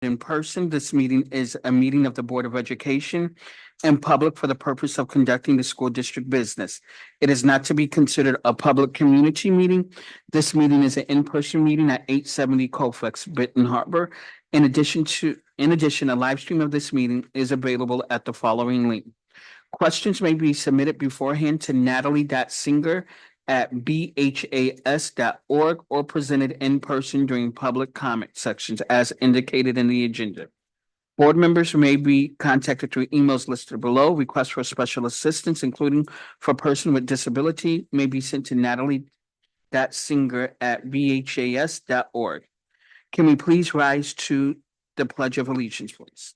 in person. This meeting is a meeting of the Board of Education and public for the purpose of conducting the school district business. It is not to be considered a public community meeting. This meeting is an in-person meeting at 870 Colfax, Benton Harbor. In addition, a live stream of this meeting is available at the following link. Questions may be submitted beforehand to natalie.singer@bhas.org or presented in person during public comment sections as indicated in the agenda. Board members may be contacted through emails listed below. Requests for special assistance, including for person with disability, may be sent to natalie.singer@bhas.org. Can we please rise to the Pledge of Allegiance, please?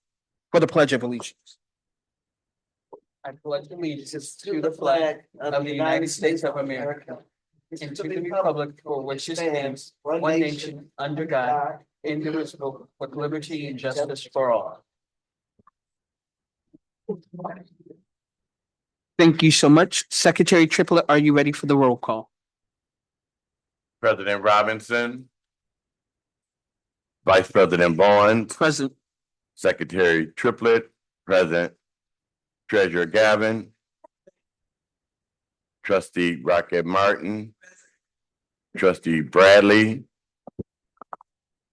For the Pledge of Allegiance. I pledge allegiance to the flag of the United States of America and to the republic for which it stands, one nation, under God, indivisible, with liberty and justice for all. Thank you so much. Secretary Triplett, are you ready for the roll call? President Robinson, Vice President Bowens, Present. Secretary Triplett, President, Treasurer Gavin, Trustee Rocket Martin, Trustee Bradley,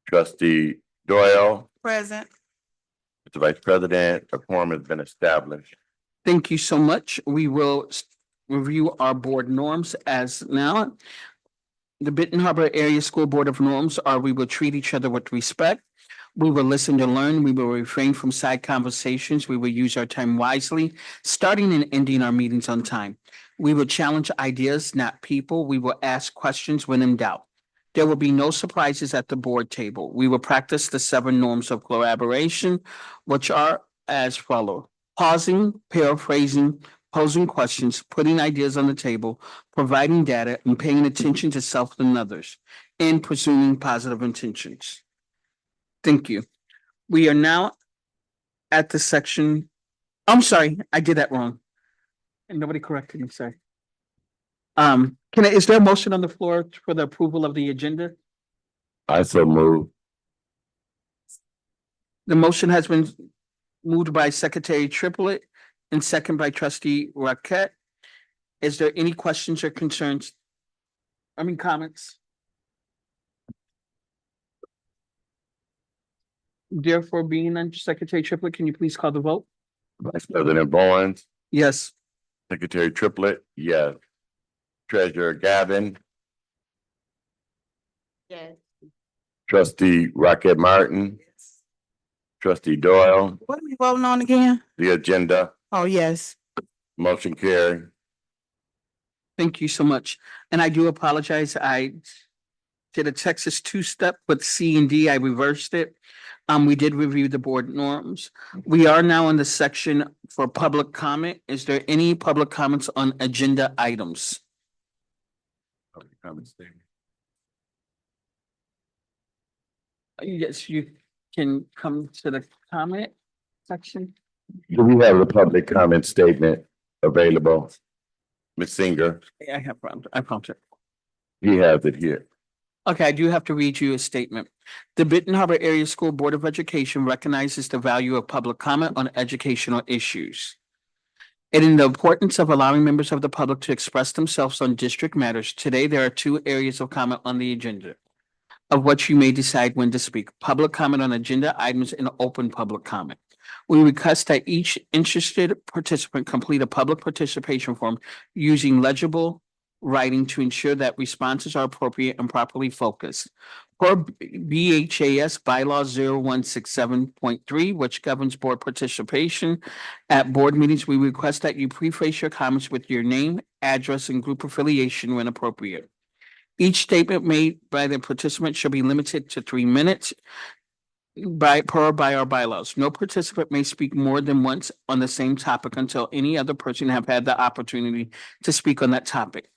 Trustee Doyle. Present. Mr. Vice President, a quorum has been established. Thank you so much. We will review our board norms as now. The Benton Harbor Area School Board of Norms are we will treat each other with respect. We will listen to learn. We will refrain from side conversations. We will use our time wisely, starting and ending our meetings on time. We will challenge ideas, not people. We will ask questions when in doubt. There will be no surprises at the board table. We will practice the 7 norms of collaboration, which are as follows: pausing, paraphrasing, posing questions, putting ideas on the table, providing data, and paying attention to self and others, and pursuing positive intentions. Thank you. We are now at the section. I'm sorry, I did that wrong. And nobody corrected me, sorry. Is there a motion on the floor for the approval of the agenda? I so move. The motion has been moved by Secretary Triplett and second by Trustee Rocket. Is there any questions or concerns? Comments? Therefore, being on Secretary Triplett, can you please call the vote? Vice President Bowens, Yes. Secretary Triplett, yes. Treasurer Gavin, Yes. Trustee Rocket Martin, Trustee Doyle, What are we voting on again? the agenda, Oh, yes. motion carried. Thank you so much. And I do apologize. I did a Texas two-step with C and D. I reversed it. We did review the board norms. We are now in the section for public comment. Is there any public comments on agenda items? Public comment statement. Yes, you can come to the comment section. Do we have the public comment statement available? Ms. Singer, I have found, I found it. he has it here. Okay, I do have to read you a statement. The Benton Harbor Area School Board of Education recognizes the value of public comment on educational issues. And in the importance of allowing members of the public to express themselves on district matters, today there are 2 areas of comment on the agenda, of which you may decide when to speak: public comment on agenda items and open public comment. We request that each interested participant complete a public participation form using legible writing to ensure that responses are appropriate and properly focused. Per BHAS bylaw 0167.3, which governs board participation at board meetings, we request that you preface your comments with your name, address, and group affiliation when appropriate. Each statement made by the participant shall be limited to 3 minutes by our bylaws. No participant may speak more than once on the same topic until any other person have had the opportunity to speak on that topic.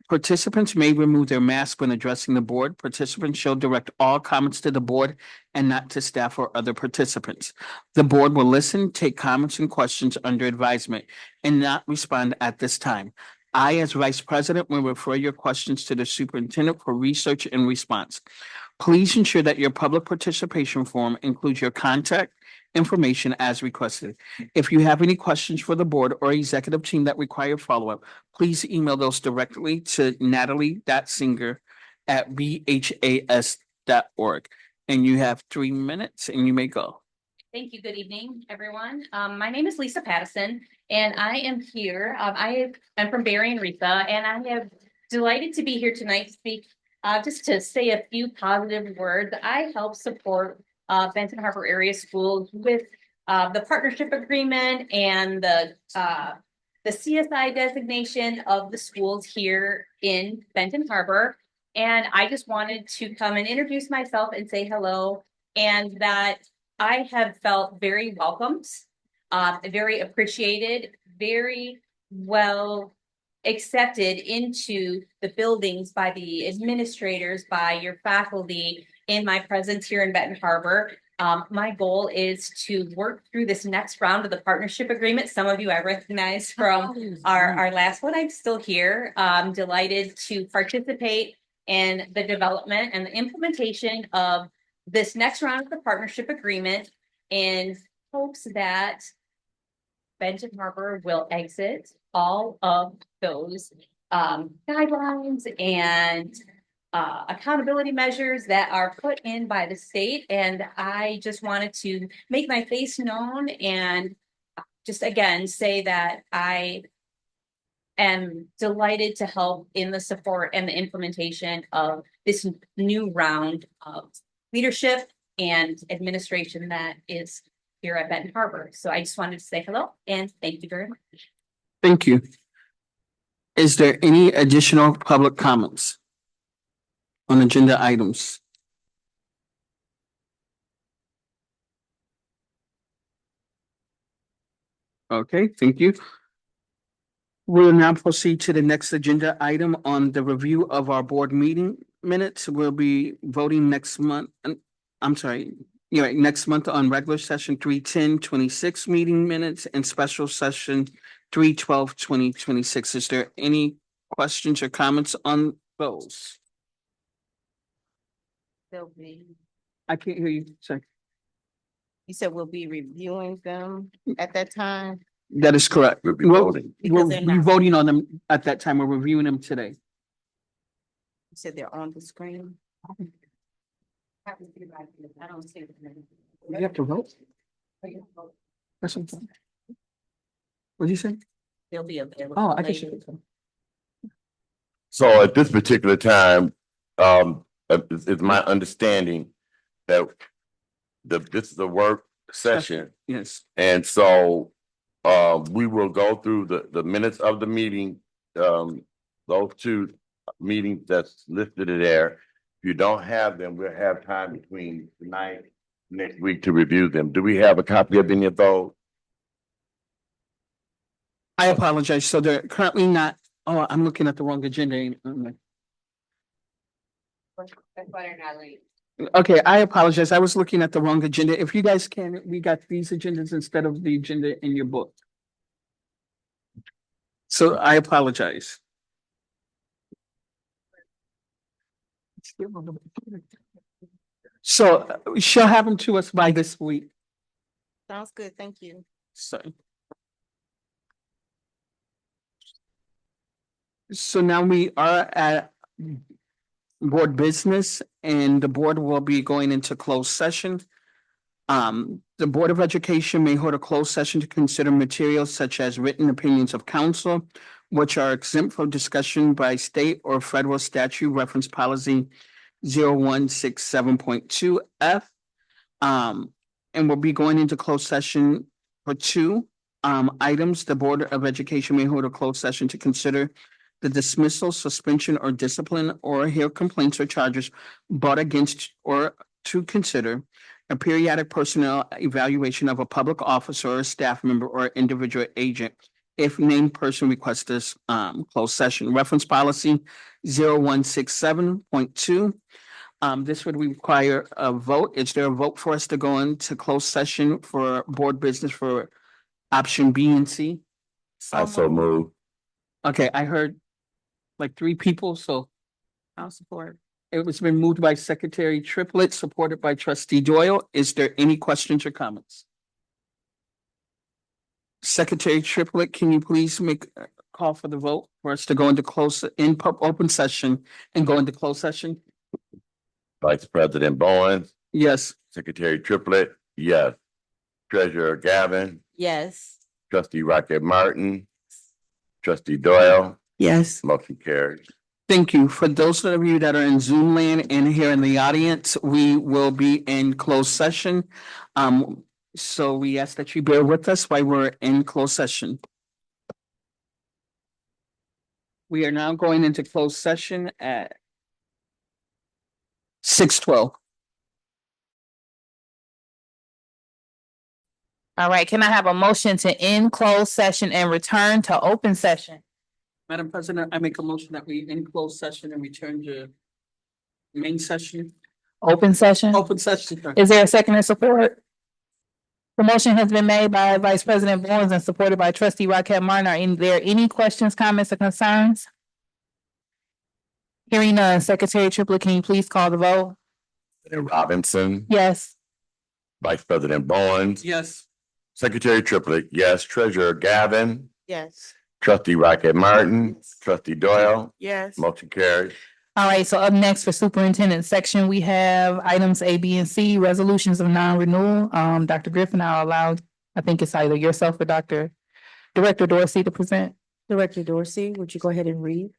Participants may remove their mask when addressing the board. Participants shall direct all comments to the board and not to staff or other participants. The board will listen, take comments and questions under advisement, and not respond at this time. I, as Vice President, will refer your questions to the superintendent for research and response. Please ensure that your public participation form includes your contact information as requested. If you have any questions for the board or executive team that require follow-up, please email those directly to natalie.singer@bhas.org. And you have 3 minutes and you may go. Thank you. Good evening, everyone. My name is Lisa Pattison, and I am here. I'm from Barry and Retha, and I am delighted to be here tonight to speak, just to say a few positive words. I help support Benton Harbor Area Schools with the partnership agreement and the CSI designation of the schools here in Benton Harbor. And I just wanted to come and introduce myself and say hello, and that I have felt very welcomed, very appreciated, very well accepted into the buildings by the administrators, by your faculty in my presence here in Benton Harbor. My goal is to work through this next round of the partnership agreement. Some of you I recognize from our last one. I'm still here. I'm delighted to participate in the development and the implementation of this next round of the partnership agreement in hopes that Benton Harbor will exit all of those guidelines and accountability measures that are put in by the state. And I just wanted to make my face known and just again say that I am delighted to help in the support and the implementation of this new round of leadership and administration that is here at Benton Harbor. So I just wanted to say hello and thank you very much. Thank you. Is there any additional public comments on agenda items? Okay, thank you. We'll now proceed to the next agenda item on the review of our board meeting minutes. We'll be voting next month. I'm sorry, next month on regular session 3/10/26 meeting minutes and special session 3/12/2026. Is there any questions or comments on those? They'll be, I can't hear you. Sorry. you said we'll be reviewing them at that time? That is correct. We'll be We'll voting. Because they're be not- voting on them at that time. We're reviewing them today. You said they're on the screen? I don't see them. You have to vote? That's what I'm saying. What'd you say? They'll be available. Oh, I guess later. you. So at this particular time, it's my understanding that this is a work session. Yes. And so we will go through the minutes of the meeting, those two meetings that's listed there. If you don't have them, we'll have time between tonight, next week to review them. Do we have a copy of any of those? I apologize. So they're currently not, oh, I'm looking at the wrong agenda. That's why they're not late. Okay, I apologize. I was looking at the wrong agenda. If you guys can, we got these agendas instead of the agenda in your book. So I apologize. So she'll have them to us by this week. Sounds good, thank you. So now we are at board business and the board will be going into closed session. The Board of Education may hold a closed session to consider materials such as written opinions of council, which are exempt from discussion by state or federal statute reference policy 0167.2 F. And we'll be going into closed session for two items. The Board of Education may hold a closed session to consider the dismissal, suspension, or discipline, or hear complaints or charges brought against, or to consider a periodic personnel evaluation of a public officer or staff member or individual agent if named person requests this closed session. Reference policy 0167.2. This would require a vote. Is there a vote for us to go into closed session for board business for option B and C? I so move. Okay, I heard like three people, so I'll support. It was been moved by Secretary Triplett, supported by Trustee Doyle. Is there any questions or comments? Secretary Triplett, can you please make a call for the vote for us to go into open session and go into closed session? Vice President Bowen, Yes. Secretary Triplett, yes. Treasurer Gavin, Yes. Trustee Rocket Martin, Trustee Doyle, Yes. motion carries. Thank you. For those of you that are in Zoom land and here in the audience, we will be in closed session. So we ask that you bear with us while we're in closed session. We are now going into closed session at 6:12. All right, can I have a motion to end closed session and return to open session? Madam President, I make a motion that we end closed session and return to main session, Open session? open session. Is there a second or support? The motion has been made by Vice President Bowens and supported by Trustee Rocket Martin. Are there any questions, comments, or concerns? Hearing none, Secretary Triplett, can you please call the vote? President Robinson, Yes. Vice President Bowen, Yes. Secretary Triplett, yes. Treasurer Gavin, Yes. Trustee Rocket Martin, Trustee Doyle, Yes. motion carries. All right, so up next for superintendent section, we have items A, B, and C, resolutions of non-renewal. Dr. Griffin, I'll allow, I think it's either yourself or Director Dorsey to present. Director Dorsey, would you go ahead and read?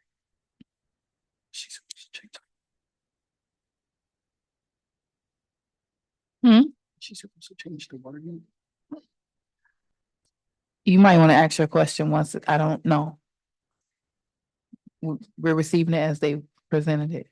She's supposed to change the wording. You might want to ask your question once, I don't know. We're receiving it as they presented it.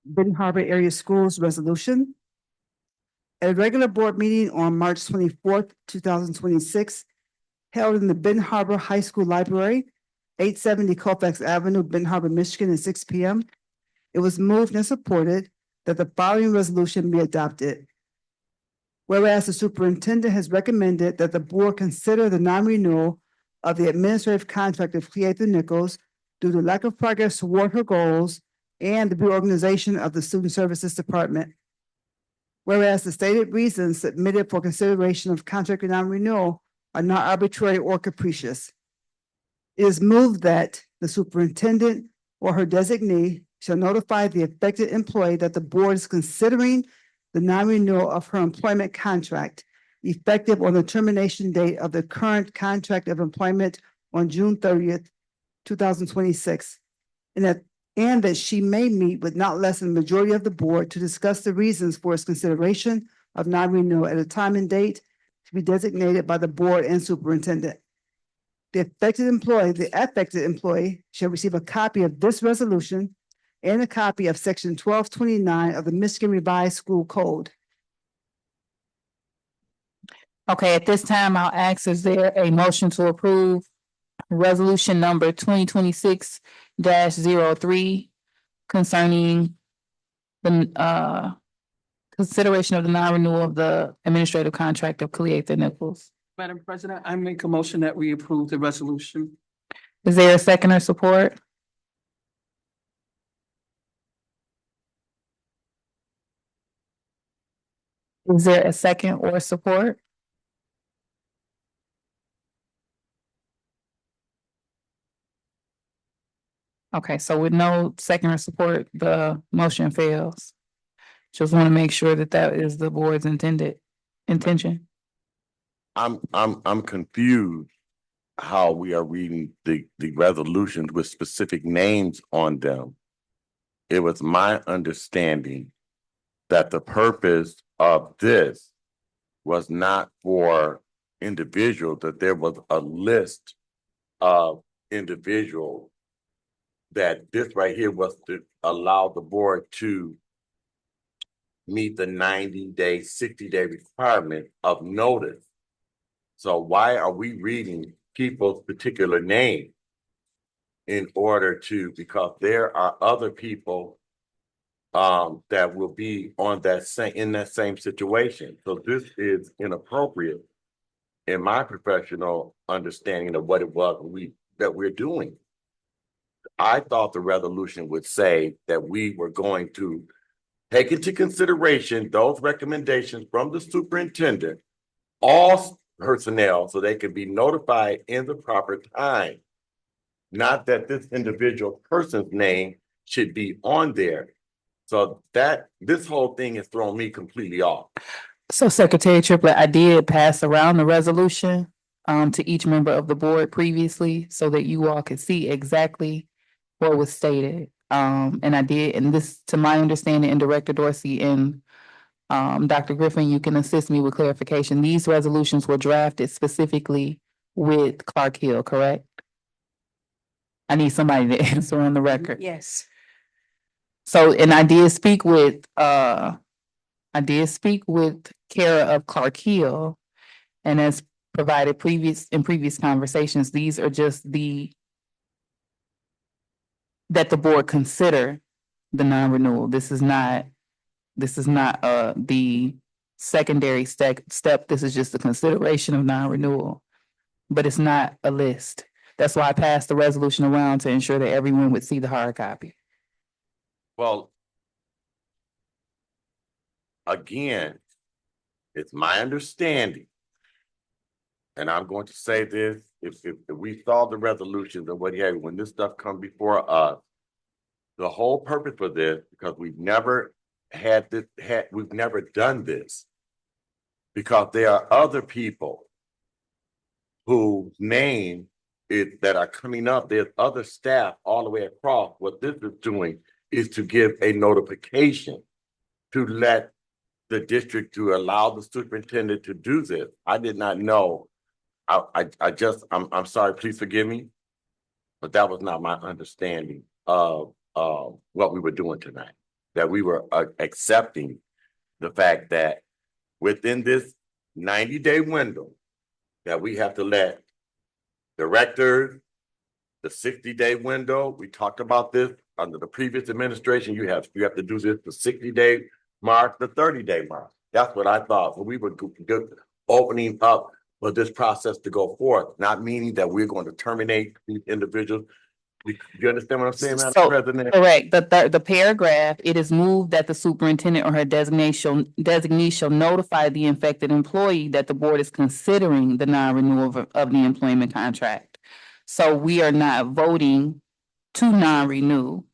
Benton Harbor Area Schools Resolution. At a regular board meeting on March 24th, 2026, held in the Benton Harbor High School Library, 870 Colfax Avenue, Benton Harbor, Michigan, at 6 p.m., it was moved and supported that the following resolution be adopted. Whereas the superintendent has recommended that the board consider the non-renewal of the administrative contract of Cleather Nichols due to lack of progress toward her goals and the reorganization of the Student Services Department. Whereas the stated reasons submitted for consideration of contract non-renewal are not arbitrary or capricious. It is moved that the superintendent or her designee shall notify the affected employee that the board is considering the non-renewal of her employment contract effective on the termination date of the current contract of employment on June 30th, 2026. And that she may meet with not less than the majority of the board to discuss the reasons for its consideration of non-renewal at a time and date to be designated by the board and superintendent. The affected employee shall receive a copy of this resolution and a copy of section 1229 of the Michigan Revised School Code. Okay, at this time, I'll ask, is there a motion to approve resolution number 2026-03 concerning the consideration of the non-renewal of the administrative contract of Cleather Nichols? Madam President, I make a motion that we approve the resolution. Is there a second or support? Is there a second or support? Okay, so with no second or support, the motion fails. Just want to make sure that that is the board's intention. I'm confused how we are reading the resolutions with specific names on them. It was my understanding that the purpose of this was not for individuals, that there was a list of individuals that this right here was to allow the board to meet the 90-day, 60-day requirement of notice. So why are we reading people's particular name? in order to, because there are other people that will be on that in that same situation. So this is inappropriate in my professional understanding of what it was that we're doing. I thought the resolution would say that we were going to take into consideration those recommendations from the superintendent, all personnel, so they can be notified in the proper time. Not that this individual person's name should be on there. So that this whole thing has thrown me completely off. So Secretary Triplett, I did pass around the resolution to each member of the board previously so that you all could see exactly what was stated. And I did, and this, to my understanding, and Director Dorsey and Dr. Griffin, you can assist me with clarification. These resolutions were drafted specifically with Clark Hill, correct? I need somebody to answer on the record. Yes. So, and I did speak with Kara of Clark Hill. And as provided in previous conversations, these are just that the board consider the non-renewal. This is not the secondary step. This is just the consideration of non-renewal. But it's not a list. That's why I passed the resolution around to ensure that everyone would see the hard copy. Well, again, it's my understanding, and I'm going to say this, if we saw the resolutions and what have you, when this stuff comes before us, the whole purpose for this, because we've never we've never done this, because there are other people whose name that are coming up. There's other staff all the way across. What this is doing is to give a notification to let the district, to allow the superintendent to do this. I did not know. I'm sorry, please forgive me, but that was not my understanding of what we were doing tonight. That we were accepting the fact that within this 90-day window, that we have to let directors, the 60-day window, we talked about this under the previous administration, you have to do this the 60-day mark, the 30-day mark. That's what I thought. So we were opening up for this process to go forth, not meaning that we're going to terminate these individuals. You understand what I'm saying, Madam So, President? correct. The paragraph, it is moved that the superintendent or her designee shall notify the infected employee that the board is considering the non-renewal of the employment contract. So we are not voting to non-renew.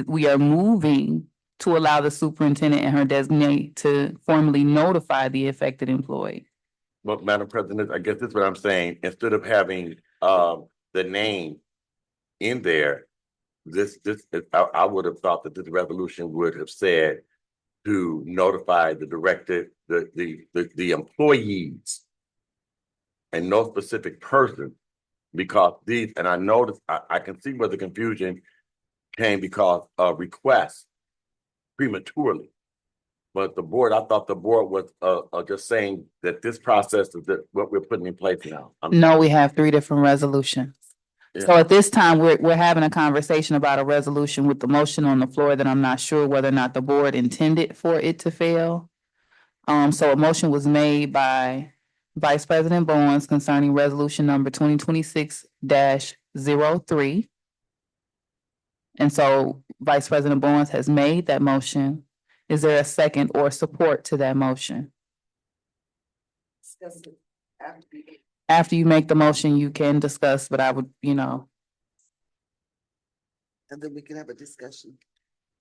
We are moving to allow the superintendent and her designee to formally notify the affected employee. Well, Madam President, I guess that's what I'm saying. Instead of having the name in there, I would have thought that this resolution would have said to notify the director, the employees, and no specific person, because these, and I noticed, I can see where the confusion came because of requests prematurely. But the board, I thought the board was just saying that this process is what we're putting in place now. No, we have 3 different resolutions. So at this time, we're having a conversation about a resolution with the motion on the floor that I'm not sure whether or not the board intended for it to fail. So a motion was made by Vice President Bowens concerning resolution number 2026-03. And so Vice President Bowens has made that motion. Is there a second or support to that motion? After you make the motion, you can discuss, but I would, And then we can have a discussion.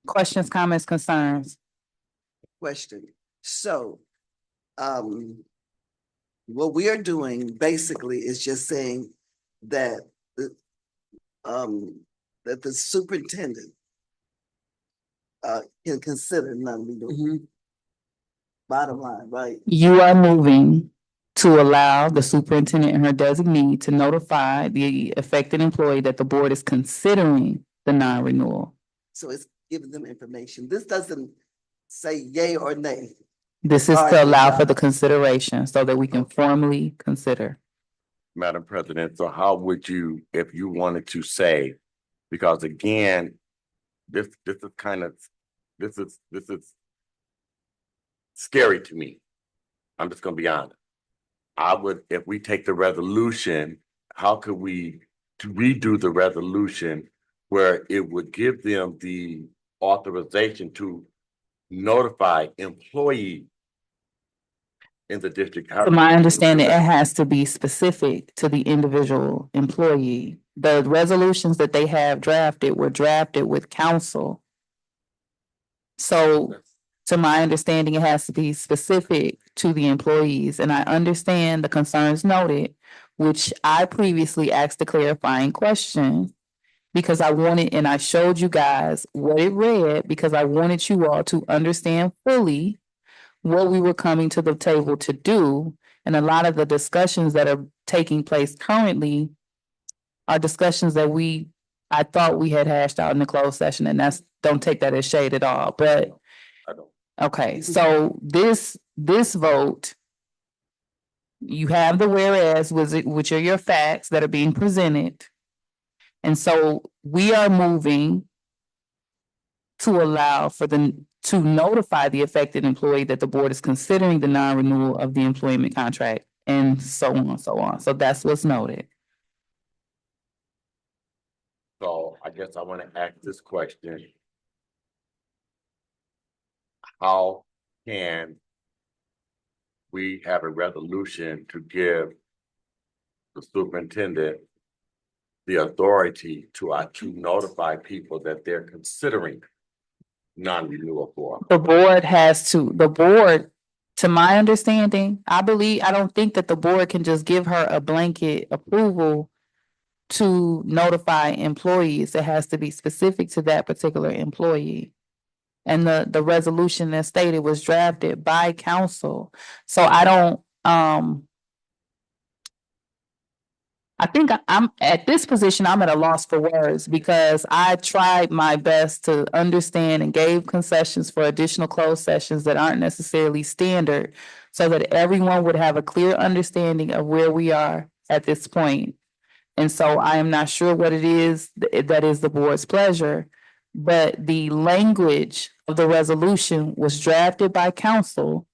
questions, comments, concerns? Question. So, what we are doing basically is just saying that that the superintendent can consider non-renewal. Bottom line, right? You are moving to allow the superintendent and her designee to notify the affected employee that the board is considering the non-renewal. So it's giving them information. This doesn't say yay or nay. This is to allow for the consideration so that we can formally consider. Madam President, so how would you, if you wanted to say, because again, this is kind of, this is scary to me. I'm just gonna be honest. I would, if we take the resolution, how could we to redo the resolution where it would give them the authorization to notify employees in the district? To my understanding, it has to be specific to the individual employee. The resolutions that they have drafted were drafted with counsel. So to my understanding, it has to be specific to the employees, and I understand the concerns noted, which I previously asked a clarifying question because I wanted, and I showed you guys what it read, because I wanted you all to understand fully what we were coming to the table to do. And a lot of the discussions that are taking place currently are discussions that I thought we had hashed out in the closed session, and don't take that as shade at all, but I don't. okay, so this vote, you have the whereas, which are your facts that are being presented. And so we are moving to allow to notify the affected employee that the board is considering the non-renewal of the employment contract, and so on and so on. So that's what's noted. So I guess I want to ask this question. How can we have a resolution to give the superintendent the authority to notify people that they're considering non-renewal for? The board, to my understanding, I don't think that the board can just give her a blanket approval to notify employees. It has to be specific to that particular employee. And the resolution that stated was drafted by council. So I don't, I think I'm at this position, I'm at a loss for words because I tried my best to understand and gave concessions for additional closed sessions that aren't necessarily standard, so that everyone would have a clear understanding of where we are at this point. And so I am not sure what it is that is the board's pleasure, but the language of the resolution was drafted by council.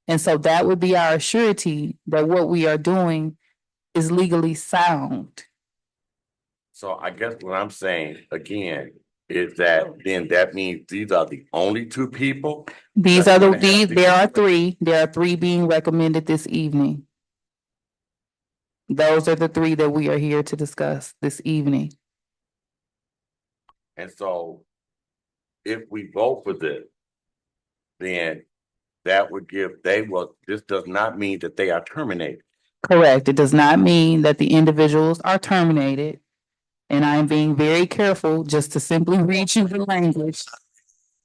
And so that would be our surety that what we are doing is legally sound. So I guess what I'm saying again is that then that means these are the only two people. There are three being recommended this evening. Those are the three that we are here to discuss this evening. And so if we vote for this, then that would this does not mean that they are terminated. Correct. It does not mean that the individuals are terminated. And I am being very careful just to simply read you the language.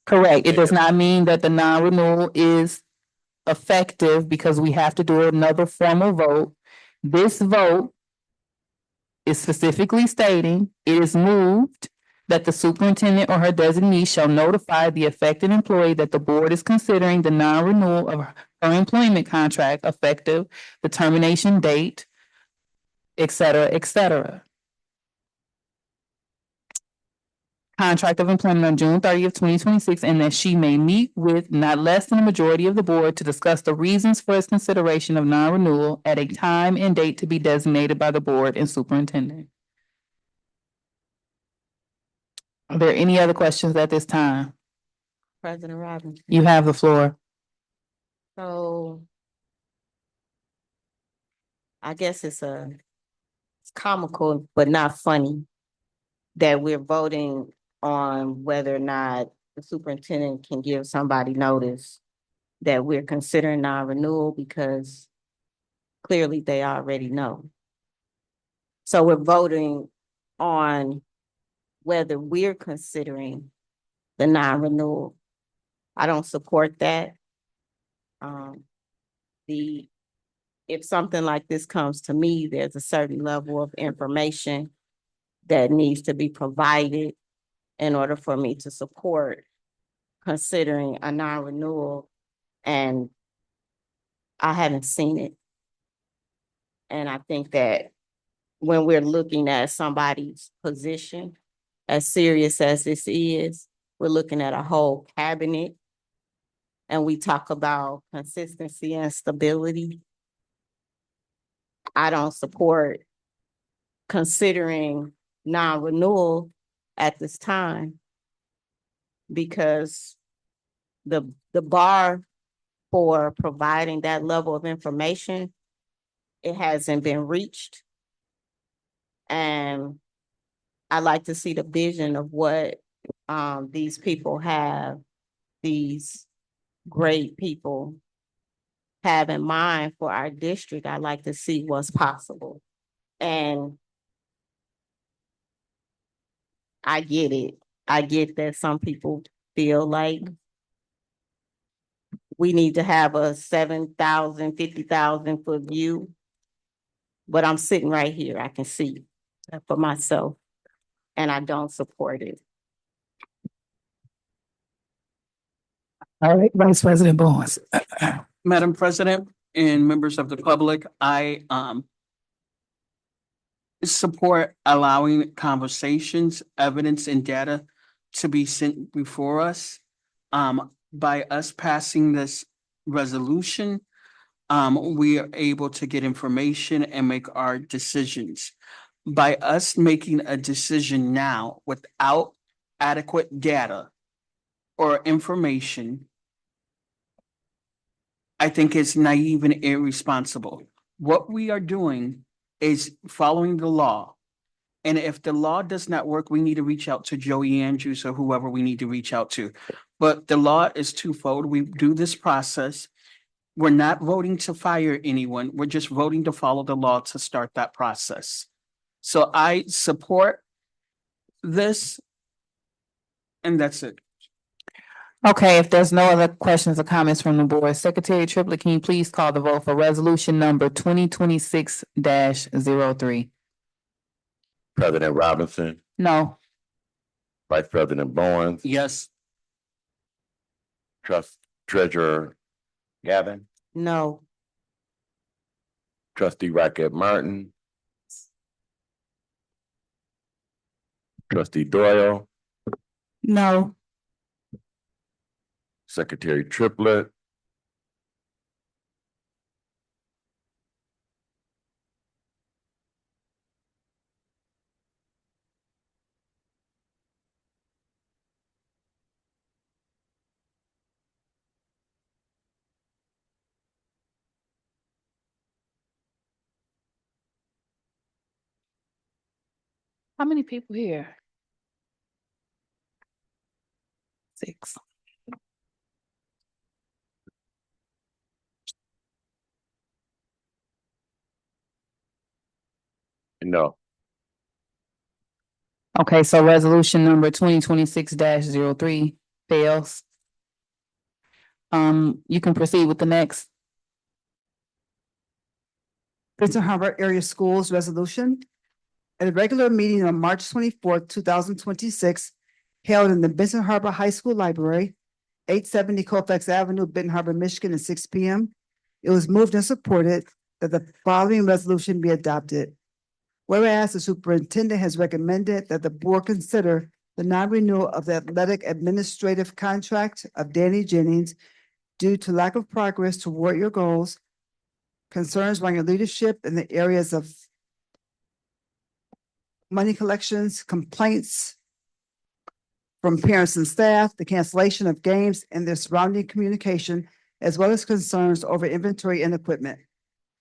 Correct. It does not mean that the non-renewal is effective because we have to do another formal vote. This vote is specifically stating it is moved that the superintendent or her designee shall notify the affected employee that the board is considering the non-renewal of her employment contract effective the termination date, et cetera, et cetera. Contract of employment on June 30th, 2026, and that she may meet with not less than a majority of the board to discuss the reasons for its consideration of non-renewal at a time and date to be designated by the board and superintendent. Are there any other questions at this time? President Robbins. You have the floor. So I guess it's comical, but not funny that we're voting on whether or not the superintendent can give somebody notice that we're considering non-renewal, because clearly they already know. So we're voting on whether we're considering the non-renewal. I don't support that. If something like this comes to me, there's a certain level of information that needs to be provided in order for me to support considering a non-renewal, and I haven't seen it. And I think that when we're looking at somebody's position, as serious as this is, we're looking at a whole cabinet. And we talk about consistency and stability. I don't support considering non-renewal at this time because the bar for providing that level of information, it hasn't been reached. And I like to see the vision of what these people have, these great people have in mind for our district. I like to see what's possible. And I get it. I get that some people feel like we need to have a 7,000, 50,000 foot view. But I'm sitting right here. I can see for myself, and I don't support it. All right, Vice President Bowens. Madam President and members of the public, I support allowing conversations, evidence, and data to be sent before us. By us passing this resolution, we are able to get information and make our decisions. By us making a decision now without adequate data or information, I think it's naive and irresponsible. What we are doing is following the law. And if the law does not work, we need to reach out to Joey Andrews or whoever we need to reach out to. But the law is twofold. We do this process. We're not voting to fire anyone. We're just voting to follow the law to start that process. So I support this. And that's it. Okay, if there's no other questions or comments from the board, Secretary Triplett, can you please call the vote for resolution number 2026-03? President Robinson, No. Vice President Bowens, Yes. Treasurer Gavin, No. Trustee Rocket Martin, Trustee Doyle, No. Secretary Triplett, How many people here? 6. no. Okay, so resolution number 2026-03 fails. You can proceed with the next. Benton Harbor Area Schools Resolution. At a regular meeting on March 24th, 2026, held in the Benton Harbor High School Library, 870 Colfax Avenue, Benton Harbor, Michigan, at 6 p.m. It was moved and supported that the following resolution be adopted. Whereas the superintendent has recommended that the board consider the non-renewal of the athletic administrative contract of Danny Jennings due to lack of progress toward your goals, concerns around your leadership in the areas of money collections, complaints from parents and staff, the cancellation of games and their surrounding communication, as well as concerns over inventory and equipment.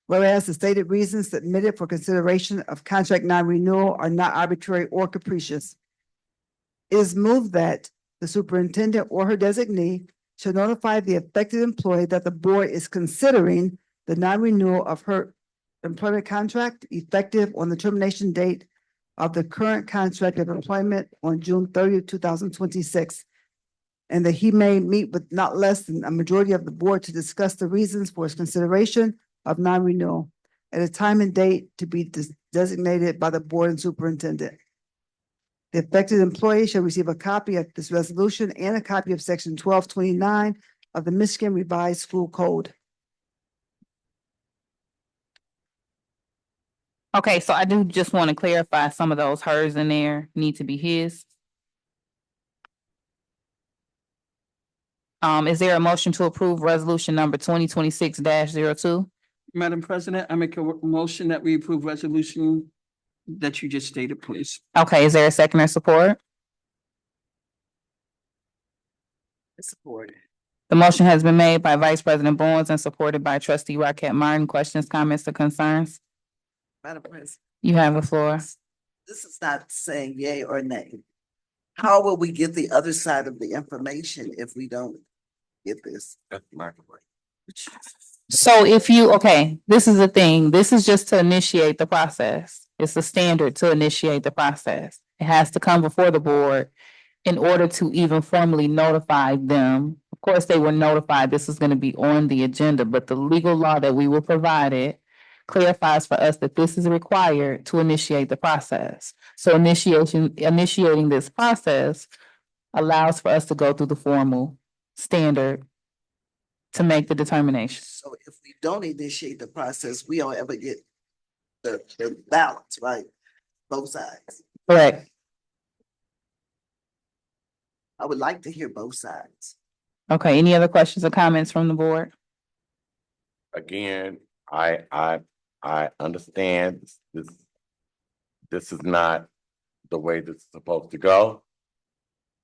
Whereas the stated reasons submitted for consideration of contract non-renewal are not arbitrary or capricious. It is moved that the superintendent or her designee should notify the affected employee that the board is considering the non-renewal of her employment contract effective on the termination date of the current contract of employment on June 30th, 2026. And that he may meet with not less than a majority of the board to discuss the reasons for his consideration of non-renewal at a time and date to be designated by the board and superintendent. The affected employee shall receive a copy of this resolution and a copy of section 1229 of the Michigan Revised School Code. Okay, so I do just want to clarify some of those hers in there need to be his. Is there a motion to approve resolution number 2026-02? Madam President, I make a motion that we approve resolution that you just stated, please. Okay, is there a second or support? Support. The motion has been made by Vice President Bowens and supported by Trustee Rocket Martin. Questions, comments, or concerns? Madam President, You have the floor. this is not saying yay or nay. How will we get the other side of the information if we don't get this? That's my point. So if you, okay, this is the thing, this is just to initiate the process. It's the standard to initiate the process. It has to come before the board in order to even formally notify them. Of course, they were notified this is gonna be on the agenda, but the legal law that we were provided clarifies for us that this is required to initiate the process. So initiating this process allows for us to go through the formal standard to make the determination. So if we don't initiate the process, we don't ever get the balance, right? Both sides. Correct. I would like to hear both sides. Okay, any other questions or comments from the board? Again, I understand this is not the way this is supposed to go.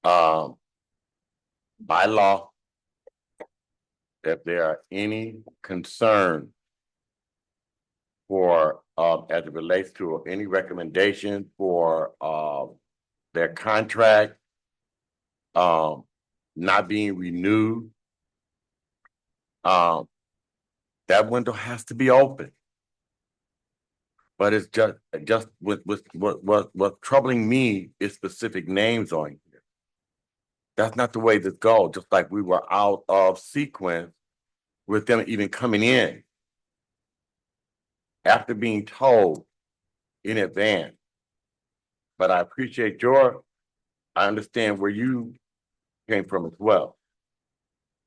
By law, if there are any concern for, as it relates to any recommendation for, their contract, not being renewed, that window has to be open. But it's just what's troubling me is specific names on here. That's not the way this goes, just like we were out of sequence with them even coming in after being told in advance. But I appreciate I understand where you came from as well.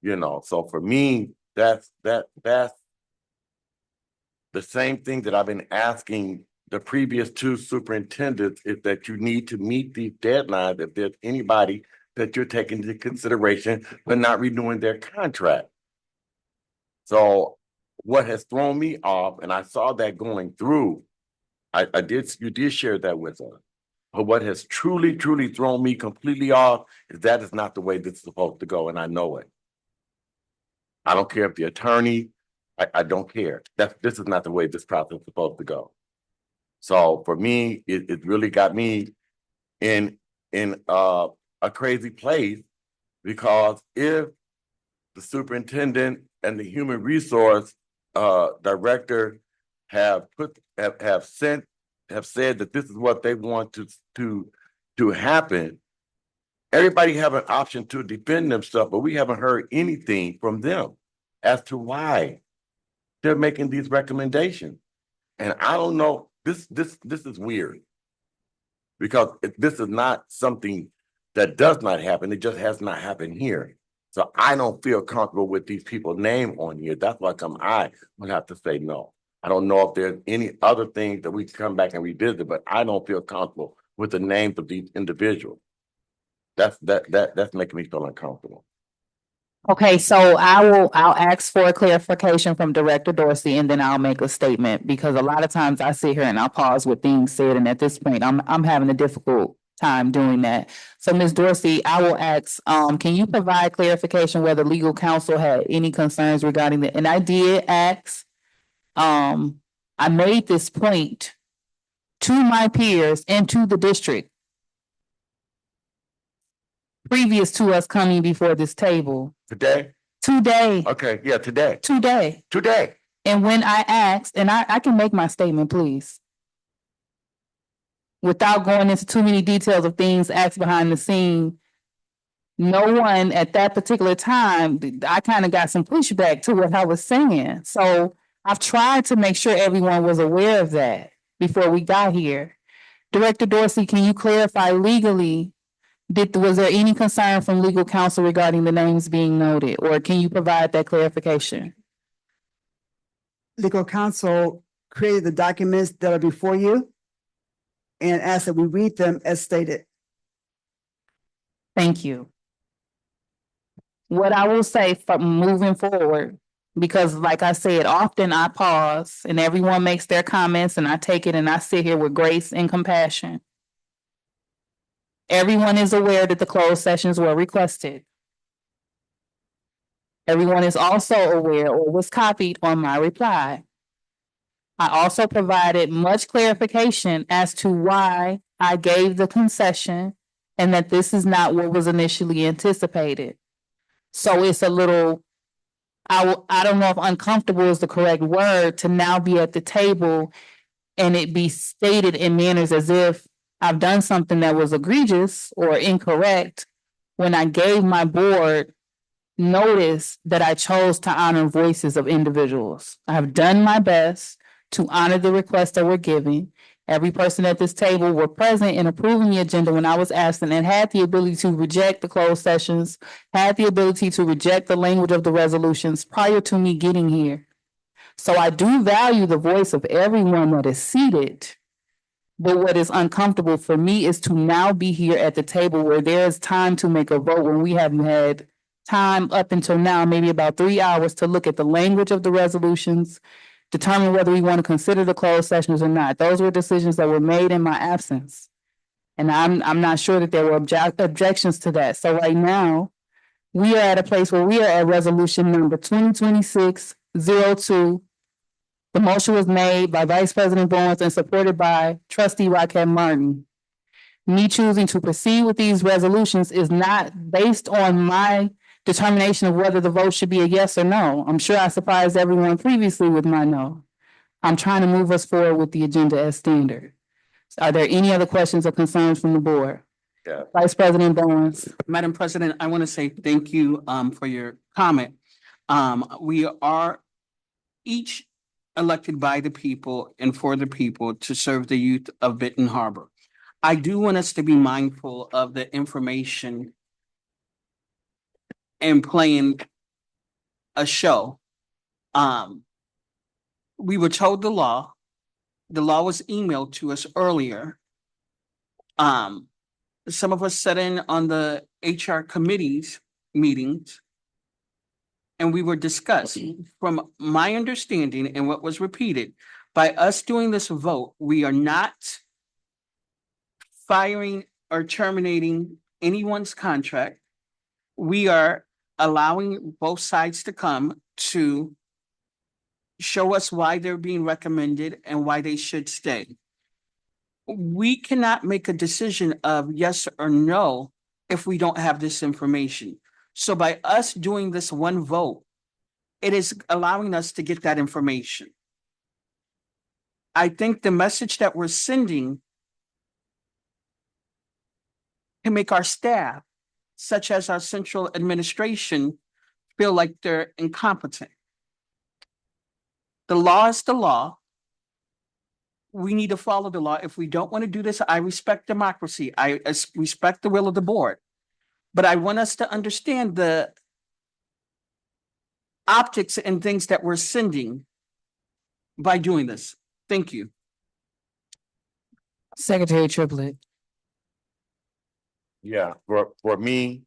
You know, so for me, that's the same thing that I've been asking the previous two superintendents, is that you need to meet these deadlines if there's anybody that you're taking into consideration but not renewing their contract. So what has thrown me off, and I saw that going through, you did share that with us. But what has truly thrown me completely off is that is not the way this is supposed to go, and I know it. I don't care if the attorney, I don't care. This is not the way this process is supposed to go. So for me, it really got me in a crazy place, because if the superintendent and the human resource director have said that this is what they want to happen, everybody have an option to defend themselves, but we haven't heard anything from them as to why they're making these recommendations. And I don't know, this is weird, because this is not something that does not happen. It just has not happened here. So I don't feel comfortable with these people's name on here. That's why I would have to say no. I don't know if there's any other things that we can come back and revisit, but I don't feel comfortable with the names of these individuals. That's making me feel uncomfortable. Okay, so I'll ask for a clarification from Director Dorsey, and then I'll make a statement, because a lot of times I sit here and I'll pause with things said, and at this point, I'm having a difficult time doing that. So Ms. Dorsey, I will ask, can you provide clarification whether legal counsel had any concerns regarding and I did ask, I made this point to my peers and to the district previous to us coming before this table. Today? Today. Okay, yeah, today. Today. Today. And when I asked, and I can make my statement, please, without going into too many details of things asked behind the scene, no one at that particular time, I kind of got some pushback to what I was saying. So I've tried to make sure everyone was aware of that before we got here. Director Dorsey, can you clarify legally, was there any concern from legal counsel regarding the names being noted, or can you provide that clarification? Legal counsel created the documents that are before you and ask that we read them as stated. Thank you. What I will say from moving forward, because like I said, often I pause and everyone makes their comments and I take it and I sit here with grace and compassion. Everyone is aware that the closed sessions were requested. Everyone is also aware or was copied on my reply. I also provided much clarification as to why I gave the concession and that this is not what was initially anticipated. So it's a little, I don't know if uncomfortable is the correct word to now be at the table and it be stated in manners as if I've done something that was egregious or incorrect when I gave my board notice that I chose to honor voices of individuals. I have done my best to honor the requests that were given. Every person at this table were present in approving the agenda when I was absent and had the ability to reject the closed sessions, had the ability to reject the language of the resolutions prior to me getting here. So I do value the voice of everyone that is seated. But what is uncomfortable for me is to now be here at the table where there is time to make a vote when we haven't had time up until now, maybe about 3 hours, to look at the language of the resolutions, determine whether we want to consider the closed sessions or not. Those were decisions that were made in my absence. And I'm not sure that there were objections to that. So right now, we are at a place where we are at resolution number 2026-02. The motion was made by Vice President Bowens and supported by Trustee Rocket Martin. Me choosing to proceed with these resolutions is not based on my determination of whether the vote should be a yes or no. I'm sure I surprised everyone previously with my no. I'm trying to move us forward with the agenda as standard. Are there any other questions or concerns from the board? Yeah. Vice President Bowens. Madam President, I want to say thank you for your comment. We are each elected by the people and for the people to serve the youth of Benton Harbor. I do want us to be mindful of the information and playing a show. We were told the law. The law was emailed to us earlier. Some of us sat in on the HR committees meetings and we were discussing. From my understanding and what was repeated, by us doing this vote, we are not firing or terminating anyone's contract. We are allowing both sides to come to show us why they're being recommended and why they should stay. We cannot make a decision of yes or no if we don't have this information. So by us doing this one vote, it is allowing us to get that information. I think the message that we're sending can make our staff, such as our central administration, feel like they're incompetent. The law is the law. We need to follow the law. If we don't want to do this, I respect democracy. I respect the will of the board. But I want us to understand the optics and things that we're sending by doing this. Thank you. Secretary Triplett. Yeah, for me,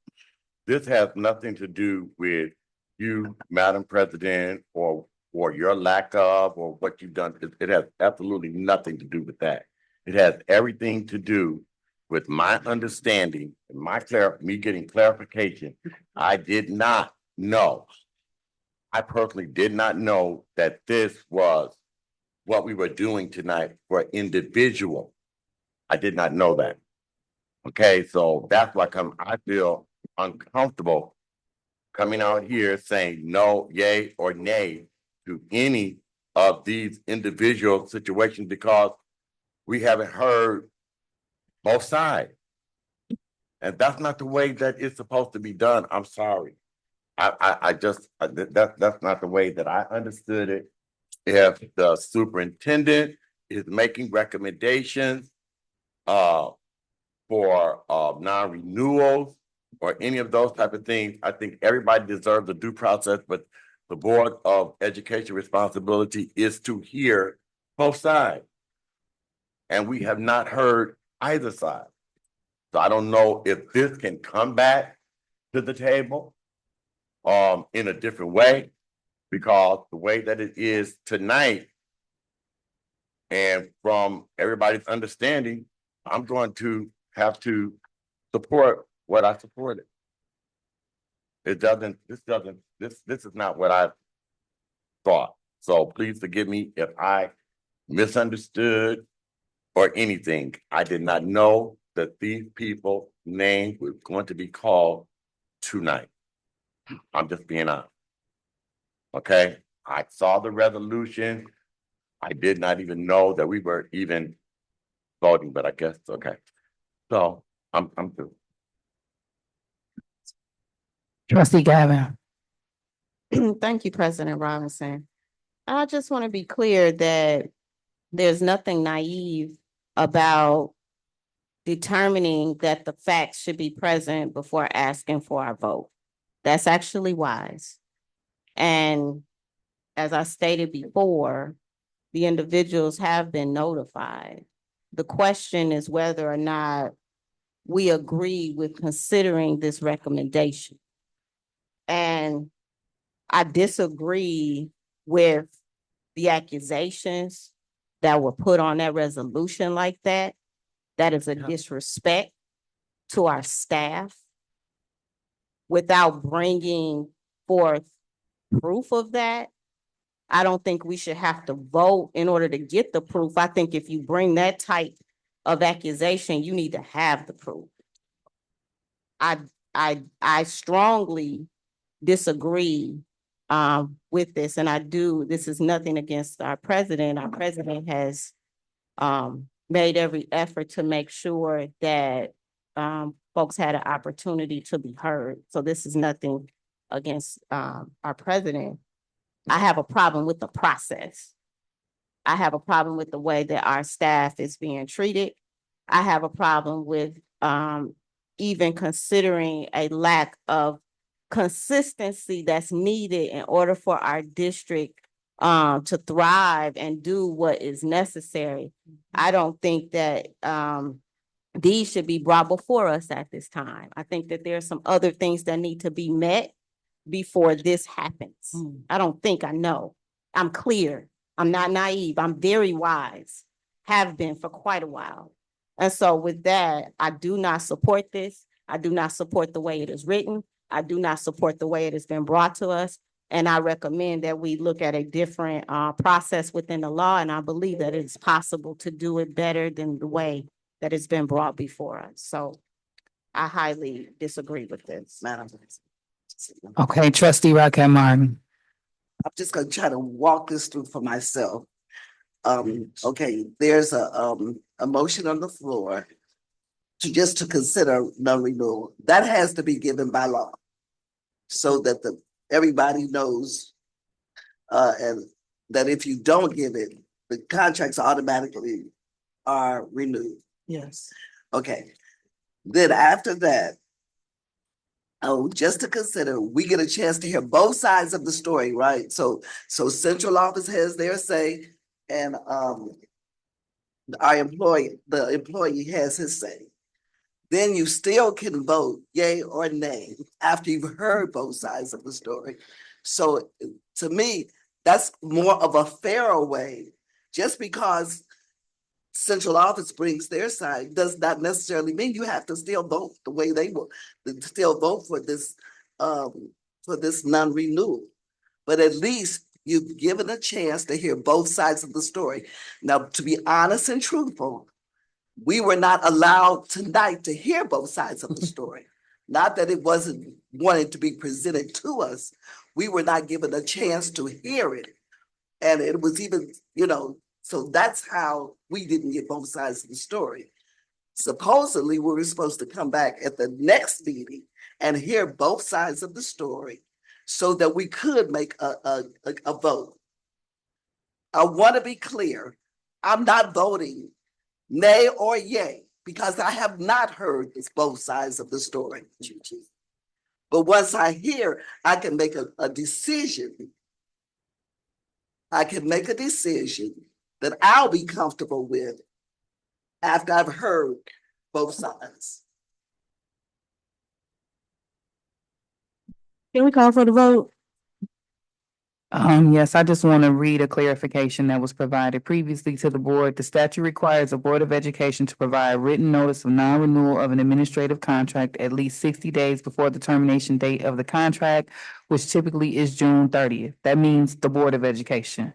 this has nothing to do with you, Madam President, or your lack of, or what you've done. It has absolutely nothing to do with that. It has everything to do with my understanding and me getting clarification. I did not know. I personally did not know that this was what we were doing tonight for individual. I did not know that. Okay, so that's why I feel uncomfortable coming out here saying no, yay, or nay to any of these individual situations because we haven't heard both sides. And that's not the way that it's supposed to be done. I'm sorry. That's not the way that I understood it. If the superintendent is making recommendations for non-renewals or any of those type of things, I think everybody deserves a due process, but the Board of Education responsibility is to hear both sides. And we have not heard either side. So I don't know if this can come back to the table in a different way, because the way that it is tonight, and from everybody's understanding, I'm going to have to support what I supported. This is not what I thought. So please forgive me if I misunderstood or anything. I did not know that these people names were going to be called tonight. I'm just being honest. Okay, I saw the resolution. I did not even know that we were even voting, but I guess, okay. So I'm through. Trustee Gavin. Thank you, President Robinson. I just want to be clear that there's nothing naive about determining that the facts should be present before asking for our vote. That's actually wise. And as I stated before, the individuals have been notified. The question is whether or not we agree with considering this recommendation. And I disagree with the accusations that were put on that resolution like that. That is a disrespect to our staff without bringing forth proof of that. I don't think we should have to vote in order to get the proof. I think if you bring that type of accusation, you need to have the proof. I strongly disagree with this, and this is nothing against our president. Our president has made every effort to make sure that folks had an opportunity to be heard. So this is nothing against our president. I have a problem with the process. I have a problem with the way that our staff is being treated. I have a problem with even considering a lack of consistency that's needed in order for our district to thrive and do what is necessary. I don't think that these should be brought before us at this time. I think that there are some other things that need to be met before this happens. I don't think I know. I'm clear. I'm not naive. I'm very wise, have been for quite a while. And so with that, I do not support this. I do not support the way it is written. I do not support the way it has been brought to us. And I recommend that we look at a different process within the law. And I believe that it's possible to do it better than the way that it's been brought before us. So I highly disagree with this. Madam. Okay, trustee Rocket Martin. I'm just gonna try to walk this through for myself. Okay, there's a motion on the floor to consider non-renewal. That has to be given by law. So that everybody knows, and that if you don't give it, the contracts automatically are renewed. Yes. Okay, then after that, oh, just to consider, we get a chance to hear both sides of the story, right? So central office has their say, and the employee has his say. Then you still can vote yay or nay after you've heard both sides of the story. So to me, that's more of a fairer way. Just because central office brings their side does not necessarily mean you have to still vote the way they will, still vote for this non-renewal. But at least you've given a chance to hear both sides of the story. Now, to be honest and truthful, we were not allowed tonight to hear both sides of the story. Not that it wasn't wanted to be presented to us. We were not given a chance to hear it. And it was even, so that's how we didn't get both sides of the story. Supposedly, we were supposed to come back at the next meeting and hear both sides of the story so that we could make a vote. I want to be clear. I'm not voting nay or yay, because I have not heard both sides of the story. But once I hear, I can make a decision. I can make a decision that I'll be comfortable with after I've heard both sides. Can we call for the vote? Yes, I just want to read a clarification that was provided previously to the board. The statute requires the Board of Education to provide written notice of non-renewal of an administrative contract at least 60 days before the termination date of the contract, which typically is June 30th. That means the Board of Education.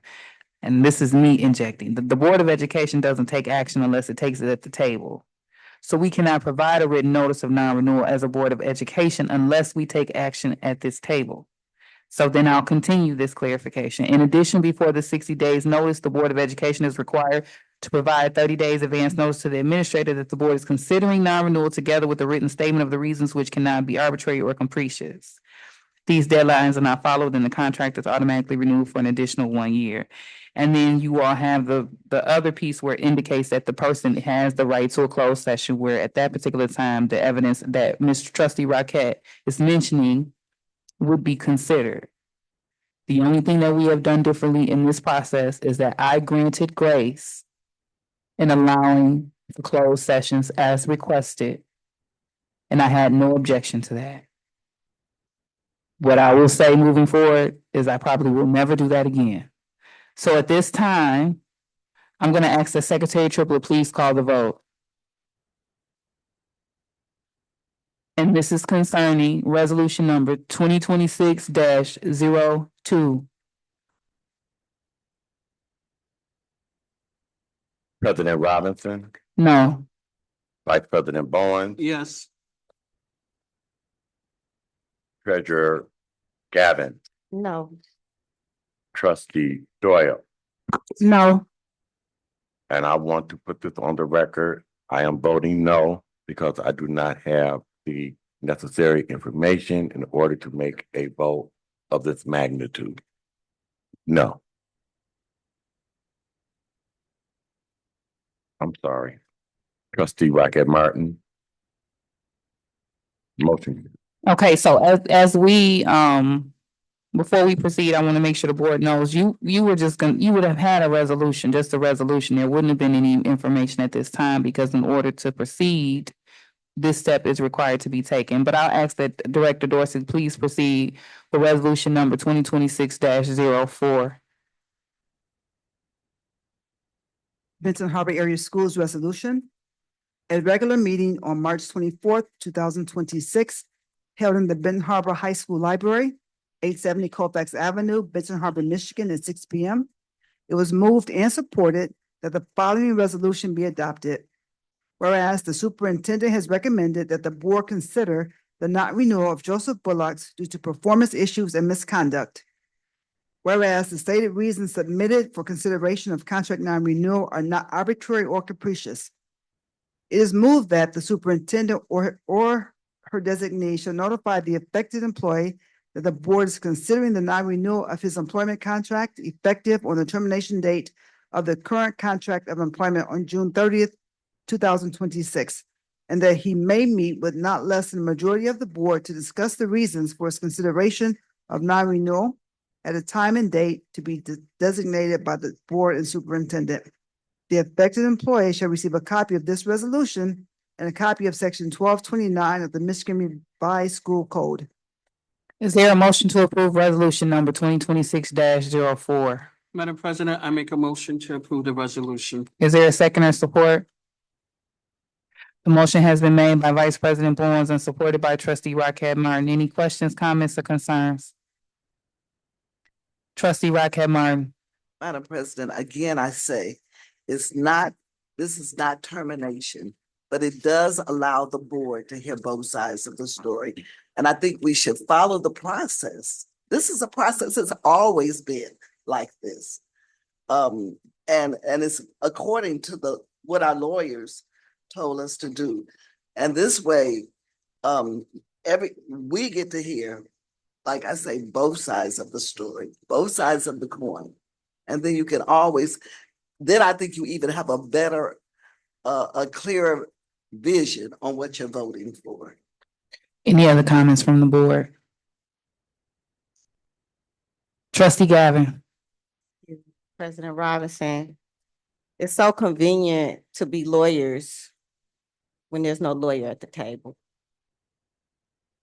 And this is me injecting. The Board of Education doesn't take action unless it takes it at the table. So we cannot provide a written notice of non-renewal as a Board of Education unless we take action at this table. So then I'll continue this clarification. In addition, before the 60 days notice, the Board of Education is required to provide 30 days advance notice to the administrator that the board is considering non-renewal together with a written statement of the reasons which cannot be arbitrary or capricious. These deadlines are not followed, then the contract is automatically renewed for an additional 1 year. And then you all have the other piece where it indicates that the person has the right to a closed session, where at that particular time, the evidence that Mr. Trustee Rocket is mentioning would be considered. The only thing that we have done differently in this process is that I granted grace in allowing for closed sessions as requested, and I had no objection to that. What I will say moving forward is I probably will never do that again. So at this time, I'm going to ask the Secretary Triplett, please call the vote. And this is concerning resolution number 2026-02. President Robinson, No. Vice President Bowen, Yes. Treasurer Gavin, No. Trustee Doyle. No. And I want to put this on the record. I am voting no because I do not have the necessary information in order to make a vote of this magnitude. No. I'm sorry. Trustee Rocket Martin. Motion. Okay, so as we, before we proceed, I want to make sure the board knows you were just you would have had a resolution, just a resolution. There wouldn't have been any information at this time because in order to proceed, this step is required to be taken. But I'll ask that Director Dorsey please proceed with resolution number 2026-04. Benton Harbor Area Schools Resolution. A regular meeting on March 24th, 2026, held in the Benton Harbor High School Library, 870 Colfax Avenue, Benton Harbor, Michigan, at 6 p.m. It was moved and supported that the following resolution be adopted. Whereas the superintendent has recommended that the board consider the non-renewal of Joseph Bullock's due to performance issues and misconduct. Whereas the stated reasons submitted for consideration of contract non-renewal are not arbitrary or capricious. It is moved that the superintendent or her designee shall notify the affected employee that the board is considering the non-renewal of his employment contract effective on the termination date of the current contract of employment on June 30th, 2026, and that he may meet with not less than the majority of the board to discuss the reasons for his consideration of non-renewal at a time and date to be designated by the board and superintendent. The affected employee shall receive a copy of this resolution and a copy of section 1229 of the Michigan Revised School Code. Is there a motion to approve resolution number 2026-04? Madam President, I make a motion to approve the resolution. Is there a second or support? The motion has been made by Vice President Bowens and supported by Trustee Rocket Martin. Any questions, comments, or concerns? Trustee Rocket Martin. Madam President, again, I say, this is not termination, but it does allow the board to hear both sides of the story. And I think we should follow the process. This is a process that's always been like this. And it's according to what our lawyers told us to do. And this way, we get to hear, like I say, both sides of the story, both sides of the coin. And then you can always, then I think you even have a better, a clearer vision on what you're voting for. Any other comments from the board? Trustee Gavin. President Robinson, It's so convenient to be lawyers when there's no lawyer at the table.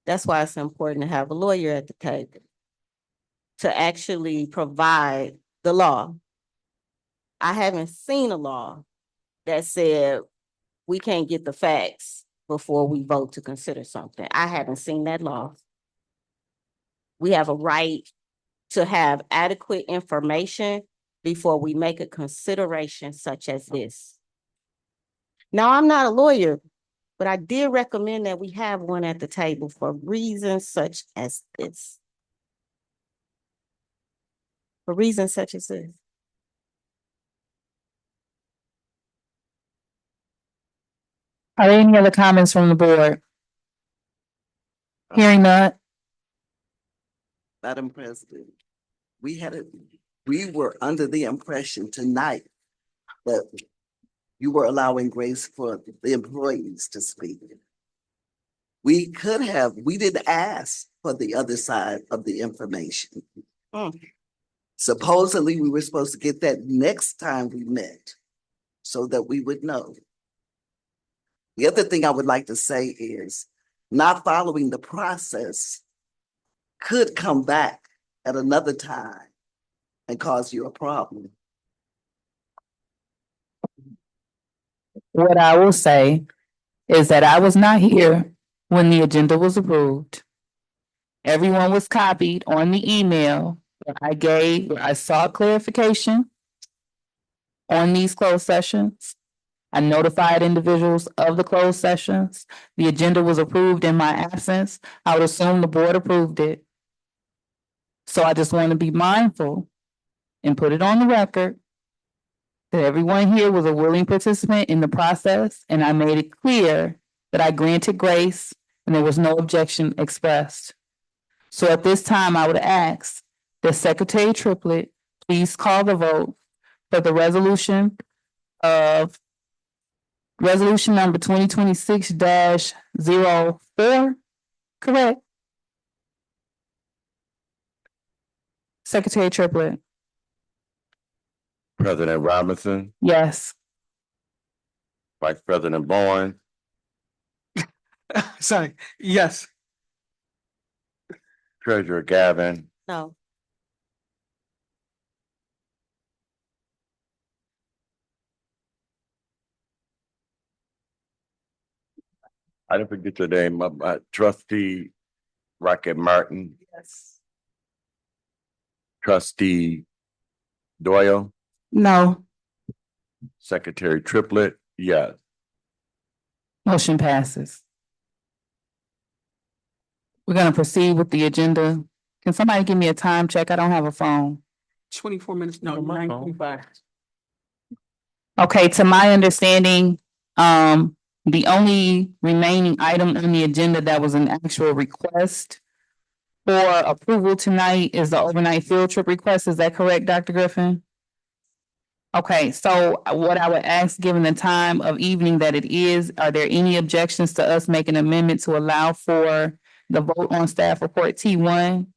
That's why it's important to have a lawyer at the table to actually provide the law. I haven't seen a law that said we can't get the facts before we vote to consider something. I haven't seen that law. We have a right to have adequate information before we make a consideration such as this. Now, I'm not a lawyer, but I did recommend that we have one at the table for reasons such as this. For reasons such as this. Are there any other comments from the board? Hearing none, Madam President, we were under the impression tonight that you were allowing grace for the employees to speak. We didn't ask for the other side of the information. Supposedly, we were supposed to get that next time we met so that we would know. The other thing I would like to say is not following the process could come back at another time and cause you a problem. what I will say is that I was not here when the agenda was approved. Everyone was copied on the email that where I sought clarification on these closed sessions. I notified individuals of the closed sessions. The agenda was approved in my absence. I would assume the board approved it. So I just want to be mindful and put it on the record that everyone here was a willing participant in the process, and I made it clear that I granted grace and there was no objection expressed. So at this time, I would ask that Secretary Triplett please call the vote for the resolution number 2026-04, correct? Secretary Triplett, President Robinson, yes. Vice President Bowen, Sorry, yes. Treasurer Gavin, No, I didn't forget your name, my trustee Rocket Martin, Yes. trustee Doyle, No. Secretary Triplett, yes. Motion passes. We're gonna proceed with the agenda. Can somebody give me a time check? I don't have a phone. 24 minutes, no, On my phone. 9:25. Okay, to my understanding, the only remaining item on the agenda that was an actual request for approval tonight is the overnight field trip request. Is that correct, Dr. Griffin? Okay, so what I would ask, given the time of evening that it is, are there any objections to us making an amendment to allow for the vote on staff report T1?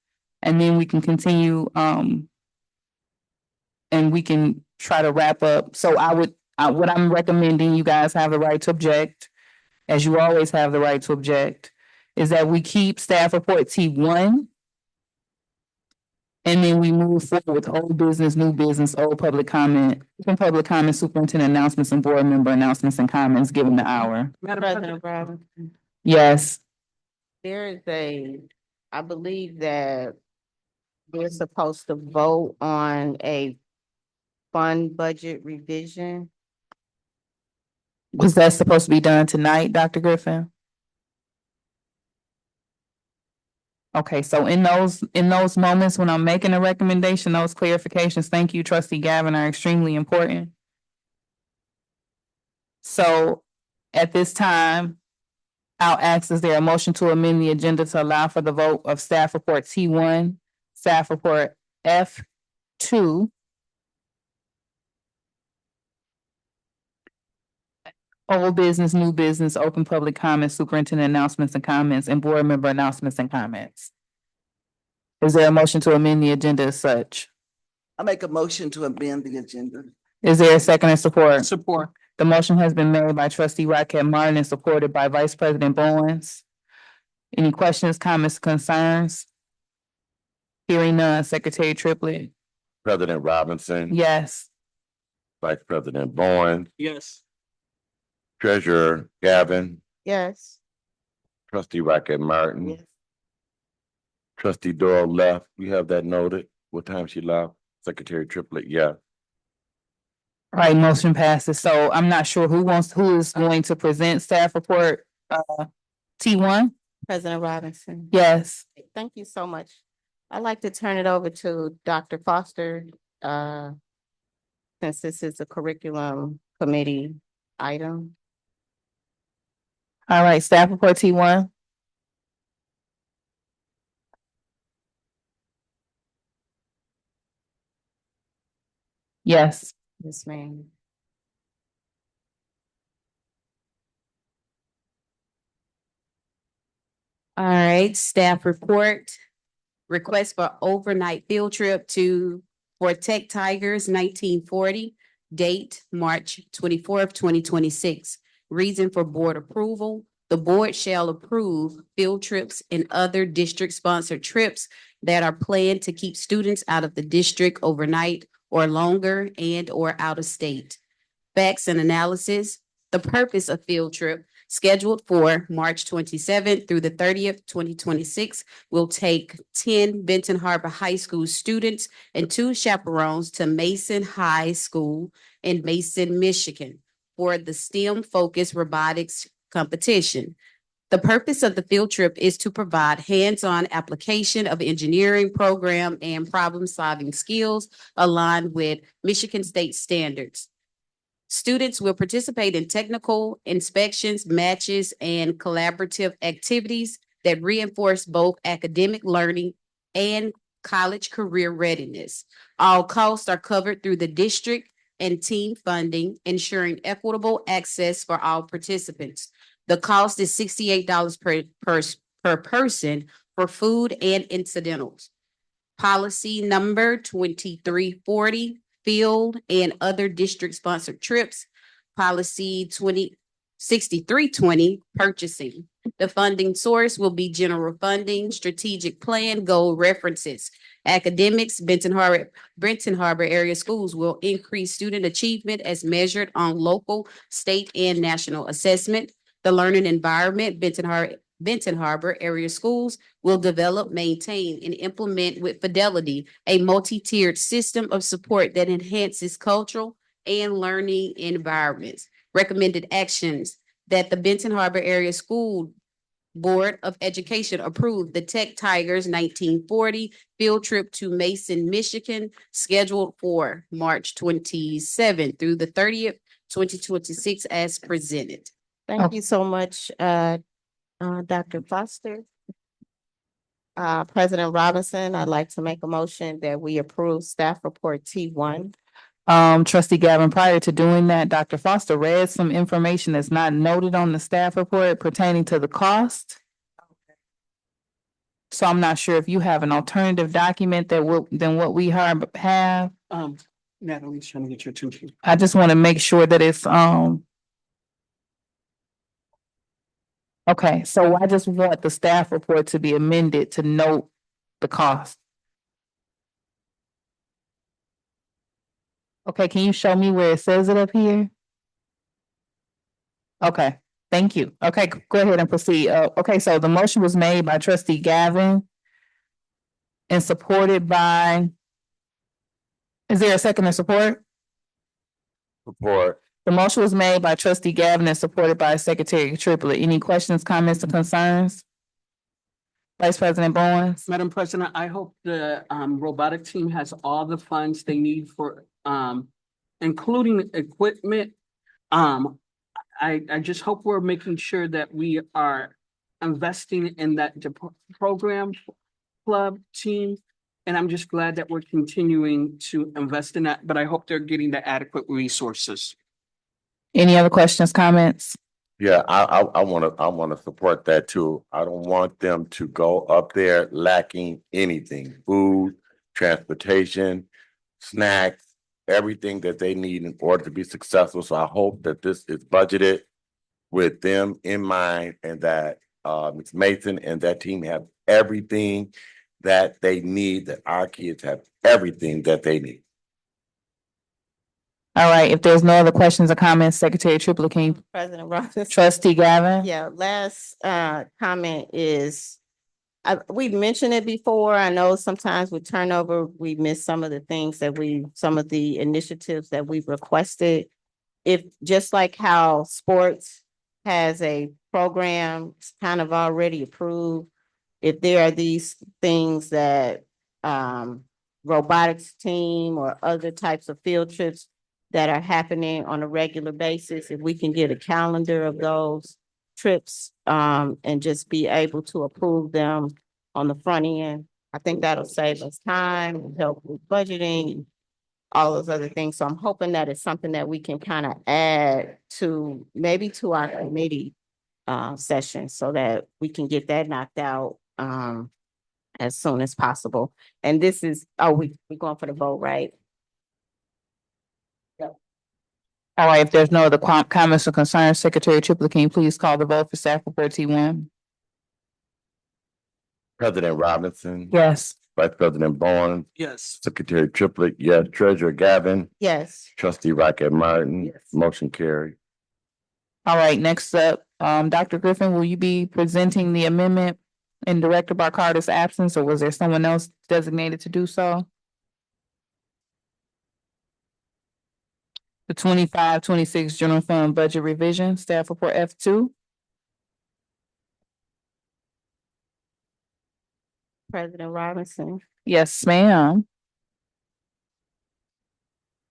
And then we can continue, and we can try to wrap up. So what I'm recommending, you guys have the right to object, as you always have the right to object, is that we keep staff report T1. And then we move forward with old business, new business, old public comment, superintendent announcements and board member announcements and comments, given the hour. Madam President President, Brown, Yes, there is I believe that we're supposed to vote on a fund budget revision. was that supposed to be done tonight, Dr. Griffin? Okay, so in those moments when I'm making a recommendation, those clarifications, thank you, trustee Gavin, are extremely important. So at this time, I'll ask, is there a motion to amend the agenda to allow for the vote of staff report T1, staff report F2, old business, new business, open public comments, superintendent announcements and comments, and board member announcements and comments? Is there a motion to amend the agenda as such? I make a motion to amend the agenda. Is there a second and support? Support. The motion has been made by trustee Rocket Martin and supported by Vice President Bowens. Any questions, comments, concerns? Hearing none, Secretary Triplett. President Robinson. Yes. Vice President Bowen, Yes. Treasurer Gavin, Yes. Trustee Rocket Martin, Yes. Trustee Doyle left. We have that noted. What time she left? Secretary Triplett, yeah. All right, motion passes. So I'm not sure who is going to present staff report, T1? President Robinson. Yes. Thank you so much. I'd like to turn it over to Dr. Foster, since this is a curriculum committee item. All right, staff report T1. Yes. Yes, ma'am. All right, staff report. Request for overnight field trip for Tech Tigers 1940. Date March 24th, 2026. Reason for board approval. The board shall approve field trips and other district-sponsored trips that are planned to keep students out of the district overnight or longer and/or out of state. Facts and analysis. The purpose of field trip scheduled for March 27th through the 30th, 2026, will take 10 Benton Harbor High School students and 2 chaperones to Mason High School in Mason, Michigan for the STEM-focused robotics competition. The purpose of the field trip is to provide hands-on application of engineering program and problem-solving skills aligned with Michigan State standards. Students will participate in technical inspections, matches, and collaborative activities that reinforce both academic learning and college career readiness. All costs are covered through the district and team funding, ensuring equitable access for all participants. The cost is $68 per person for food and incidentals. Policy number 2340. Field and other district-sponsored trips. Policy 6320, purchasing. The funding source will be general funding, strategic plan, goal references. Academics, Benton Harbor area schools will increase student achievement as measured on local, state, and national assessment. The learning environment, Benton Harbor area schools will develop, maintain, and implement with fidelity a multi-tiered system of support that enhances cultural and learning environments. Recommended actions that the Benton Harbor Area School Board of Education approve the Tech Tigers 1940 field trip to Mason, Michigan, scheduled for March 27th through the 30th, 2026 as presented. Thank you so much, Dr. Foster. President Robinson, I'd like to make a motion that we approve staff report T1. Trustee Gavin, prior to doing that, Dr. Foster read some information that's not noted on the staff report pertaining to the cost. So I'm not sure if you have an alternative document than what we have. Natalie's trying to get your attention. I just want to make sure that it's, okay, so I just want the staff report to be amended to note the cost. Okay, can you show me where it says it up here? Okay, thank you. Okay, go ahead and proceed. Okay, so the motion was made by trustee Gavin and supported by, is there a second and support? Support. The motion was made by trustee Gavin and supported by Secretary Triplett. Any questions, comments, or concerns? Vice President Bowens? Madam President, I hope the robotic team has all the funds they need for including equipment. I just hope we're making sure that we are investing in that program club team. And I'm just glad that we're continuing to invest in that, but I hope they're getting the adequate resources. Any other questions, comments? Yeah, I wanna support that too. I don't want them to go up there lacking anything, food, transportation, snacks, everything that they need in order to be successful. So I hope that this is budgeted with them in mind and that Ms. Mason and that team have everything that they need, that our kids have everything that they need. All right, if there's no other questions or comments, Secretary Triplett, can you, President Robinson. Trustee Gavin? Yeah, last comment is, we've mentioned it before. I know sometimes with turnover, we miss some of the things that some of the initiatives that we've requested. If, just like how sports has a program kind of already approved, if there are these things that robotics team or other types of field trips that are happening on a regular basis, if we can get a calendar of those trips and just be able to approve them on the front end, I think that'll save us time and help with budgeting, all those other things. So I'm hoping that it's something that we can kind of add to maybe to our committee session so that we can get that knocked out as soon as possible. And this is, we're going for the vote, right? All right, if there's no other comments or concerns, Secretary Triplett, can you please call the vote for staff report T1? President Robinson. Yes. Vice President Bowen. Yes. Secretary Triplett, yes. Treasurer Gavin. Yes. Trustee Rocket Martin. Yes. Motion carried. All right, next up, Dr. Griffin, will you be presenting the amendment in Director Barcarter's absence, or was there someone else designated to do so? The 25-26 general fund budget revision, staff report F2. President Robinson, Yes, ma'am.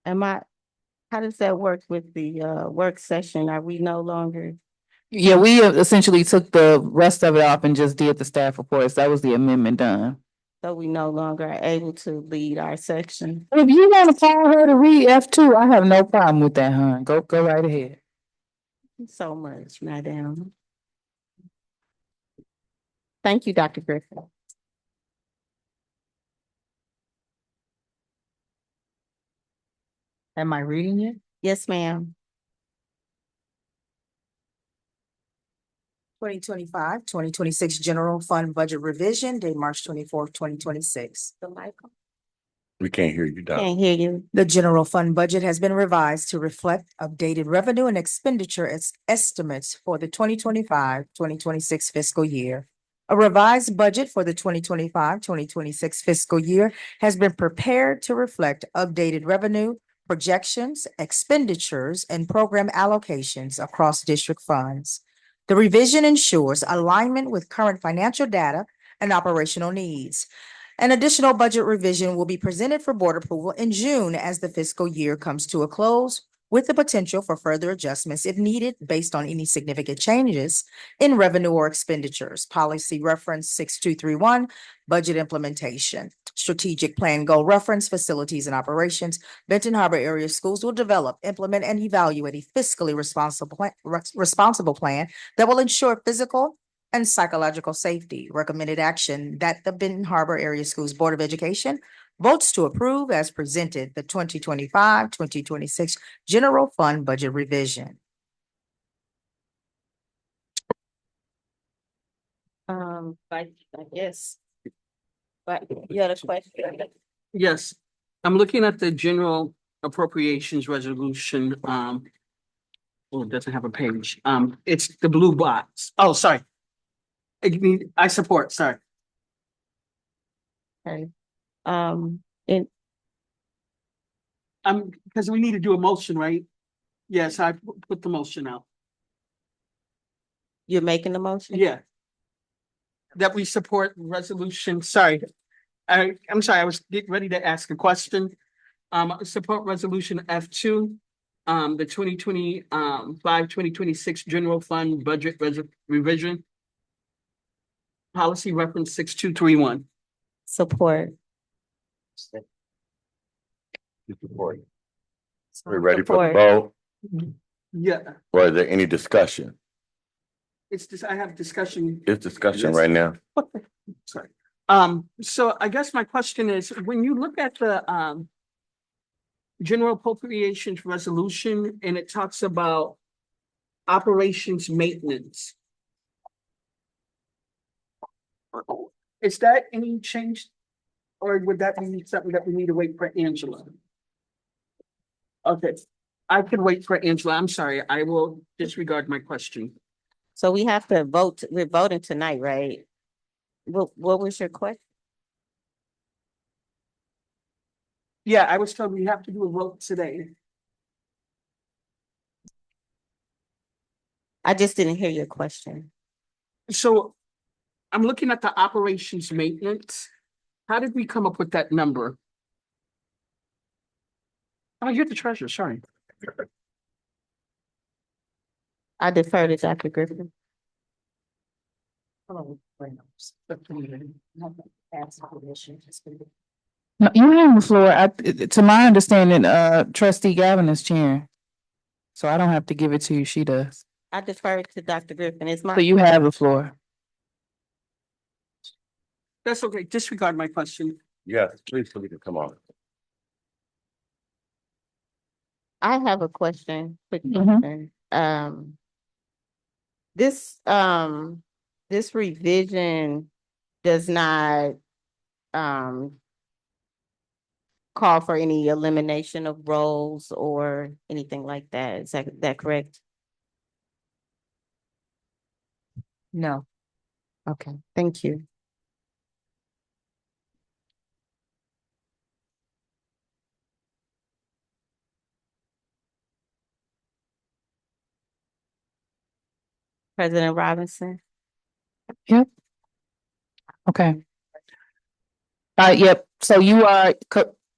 how does that work with the work session? Are we no longer? Yeah, we essentially took the rest of it off and just did the staff reports. That was the amendment done. So we no longer are able to lead our section? If you want to call her to read F2, I have no problem with that, hon. Go right ahead. So much, madam. Thank you, Dr. Griffin. Am I reading it? Yes, ma'am. 2025-2026 general fund budget revision, date March 24th, 2026. The mic. We can't hear you, Doc. Can't hear you. The general fund budget has been revised to reflect updated revenue and expenditure estimates for the 2025-2026 fiscal year. A revised budget for the 2025-2026 fiscal year has been prepared to reflect updated revenue, projections, expenditures, and program allocations across district funds. The revision ensures alignment with current financial data and operational needs. An additional budget revision will be presented for board approval in June as the fiscal year comes to a close, with the potential for further adjustments if needed based on any significant changes in revenue or expenditures. Policy reference 6231, budget implementation. Strategic plan goal reference, facilities and operations. Benton Harbor area schools will develop, implement, and evaluate a fiscally responsible plan that will ensure physical and psychological safety. Recommended action that the Benton Harbor Area Schools Board of Education votes to approve as presented the 2025-2026 general fund budget revision. I guess. But you had a question? Yes, I'm looking at the general appropriations resolution. Well, it doesn't have a page. It's the blue box. Oh, sorry. I support, sorry. Okay. Because we need to do a motion, right? Yes, I put the motion out. You're making the motion? Yeah. That we support resolution, sorry. I'm sorry, I was getting ready to ask a question. Support resolution F2, the 2025-2026 general fund budget revision. Policy reference 6231. Support. Support. We're ready for the Support. vote. Yeah, Or is there any discussion? it's just, I have discussion. It's discussion right now. Sorry. So I guess my question is, when you look at the general appropriations resolution, and it talks about operations maintenance. Is that any change? Or would that be something that we need to wait for Angela? Okay, I could wait for Angela. I'm sorry. I will disregard my question. So we have to vote, we're voting tonight, right? What was your question? Yeah, I was told we have to do a vote today. I just didn't hear your question. So I'm looking at the operations maintenance. How did we come up with that number? Oh, you're the treasurer, sorry. I defer to Dr. Griffin. No, you have the floor. To my understanding, trustee Gavin is chair. So I don't have to give it to you. She does. I defer to Dr. Griffin. It's So my, you have the floor. That's okay. Disregard my question. Yes, please, so we can come on. I have a question, quick Mhm. question. This revision does not, um, call for any elimination of roles or anything like that. Is that correct? No. Okay, thank you. President Robinson? Okay. Yep. So you are,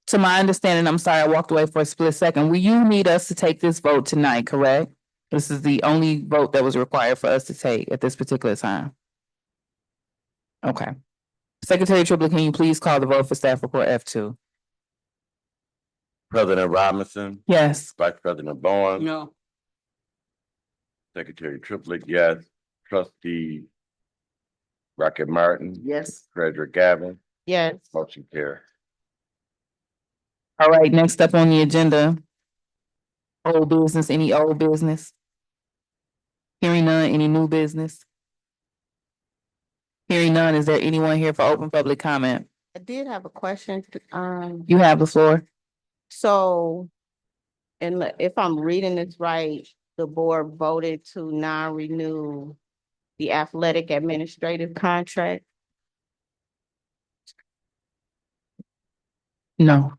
to my understanding, I'm sorry, I walked away for a split second. Will you need us to take this vote tonight, correct? This is the only vote that was required for us to take at this particular time. Okay. Secretary Triplett, can you please call the vote for staff report F2? President Robinson, Yes. Vice President Bowen, No, Secretary Triplett, yes. Trustee Rocket Martin, Yes. Treasurer Gavin, Yes. motion carries. All right, next up on the agenda. Old business, any old business? Hearing none, any new business? Hearing none, is there anyone here for open public comment? I did have a question. You have the floor. So, and if I'm reading this right, the board voted to non-renew the athletic administrative contract. No.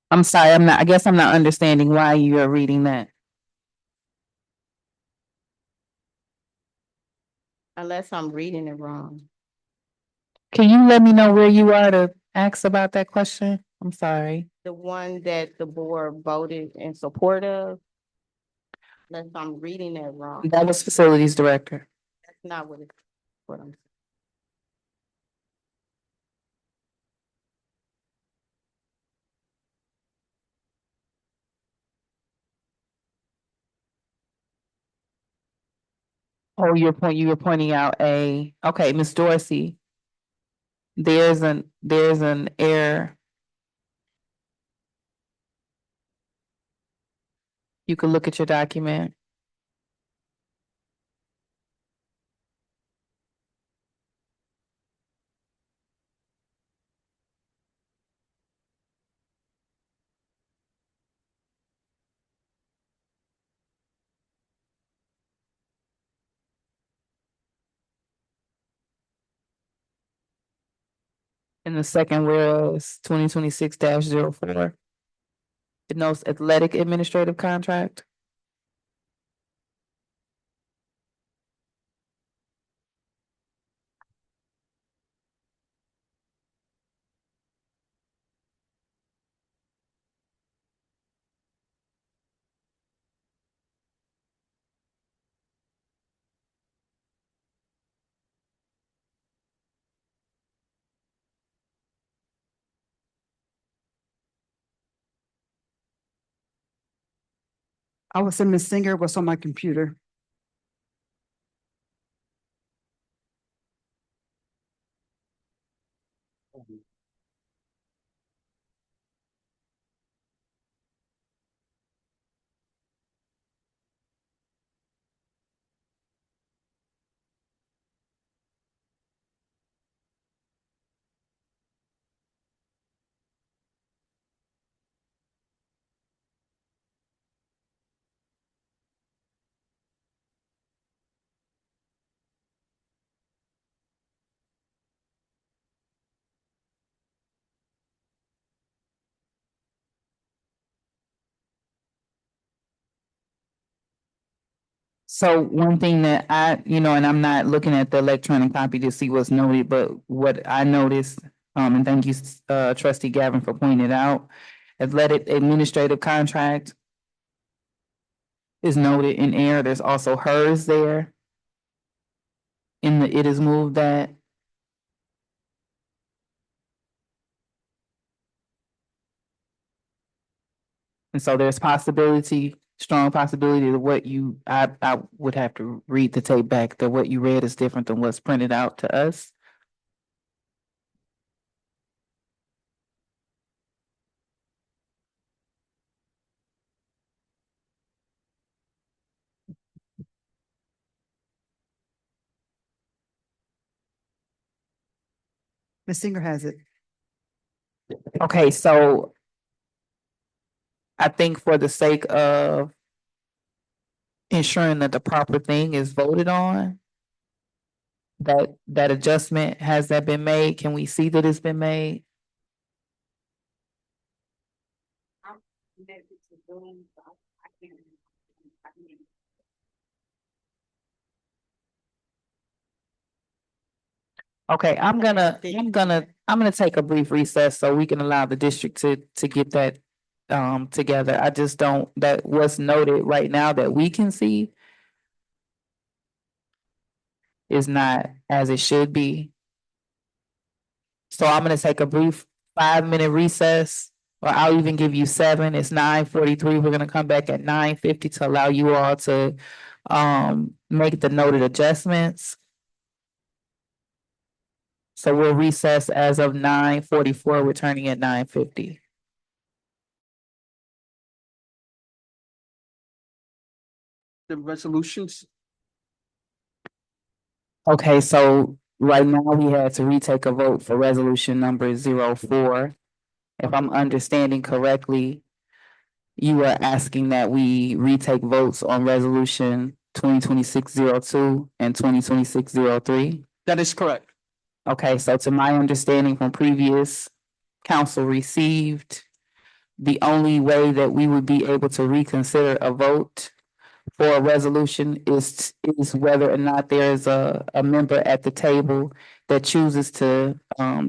I'm sorry, I guess I'm not understanding why you are reading that. Unless I'm reading it wrong. Can you let me know where you are to ask about that question? I'm sorry. The one that the board voted in support of. Unless I'm reading it wrong. That was facilities director. That's not what I'm. Oh, you were pointing out okay, Miss Dorsey. There's an error. You can look at your document. In the second whereas 2026-04. It notes athletic administrative contract. I was in Miss Singer, what's on my computer. So one thing that and I'm not looking at the electronic copy to see what's noted, but what I noticed, and thank you, trustee Gavin, for pointing it out. Athletic administrative contract is noted in error. There's also hers there. It is moved that. And so there's possibility, strong possibility that I would have to read the tape back, that what you read is different than what's printed out to us. Ms. Singer has it. Okay, so I think for the sake of ensuring that the proper thing is voted on, that adjustment, has that been made? Can we see that it's been made? Okay, I'm gonna take a brief recess so we can allow the district to get that together. I just don't, that what's noted right now that we can see is not as it should be. So I'm gonna take a brief 5-minute recess, or I'll even give you 7. It's 9:43. We're gonna come back at 9:50 to allow you all to make the noted adjustments. So we'll recess as of 9:44, returning at 9:50. The resolutions, Okay, so right now we had to retake a vote for resolution number 04. If I'm understanding correctly, you are asking that we retake votes on resolution 2026-02 and 2026-03. that is correct. Okay, so to my understanding from previous council received, the only way that we would be able to reconsider a vote for a resolution is whether or not there is a member at the table that chooses to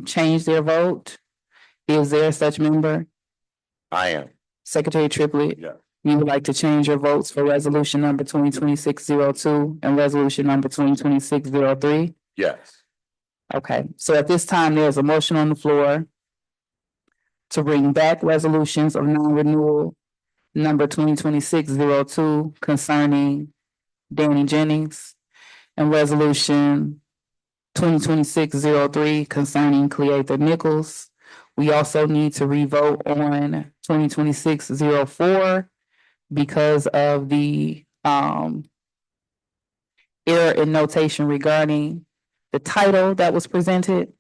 change their vote. Is there such member? I am, Secretary Triplett, yeah. you would like to change your votes for resolution number 2026-02 and resolution number 2026-03? Yes. Okay, so at this time, there's a motion on the floor to bring back resolutions of non-renewal number 2026-02 concerning Danny Jennings, and resolution 2026-03 concerning Cleatha Nichols. We also need to revote on 2026-04 because of the error in notation regarding the title that was presented.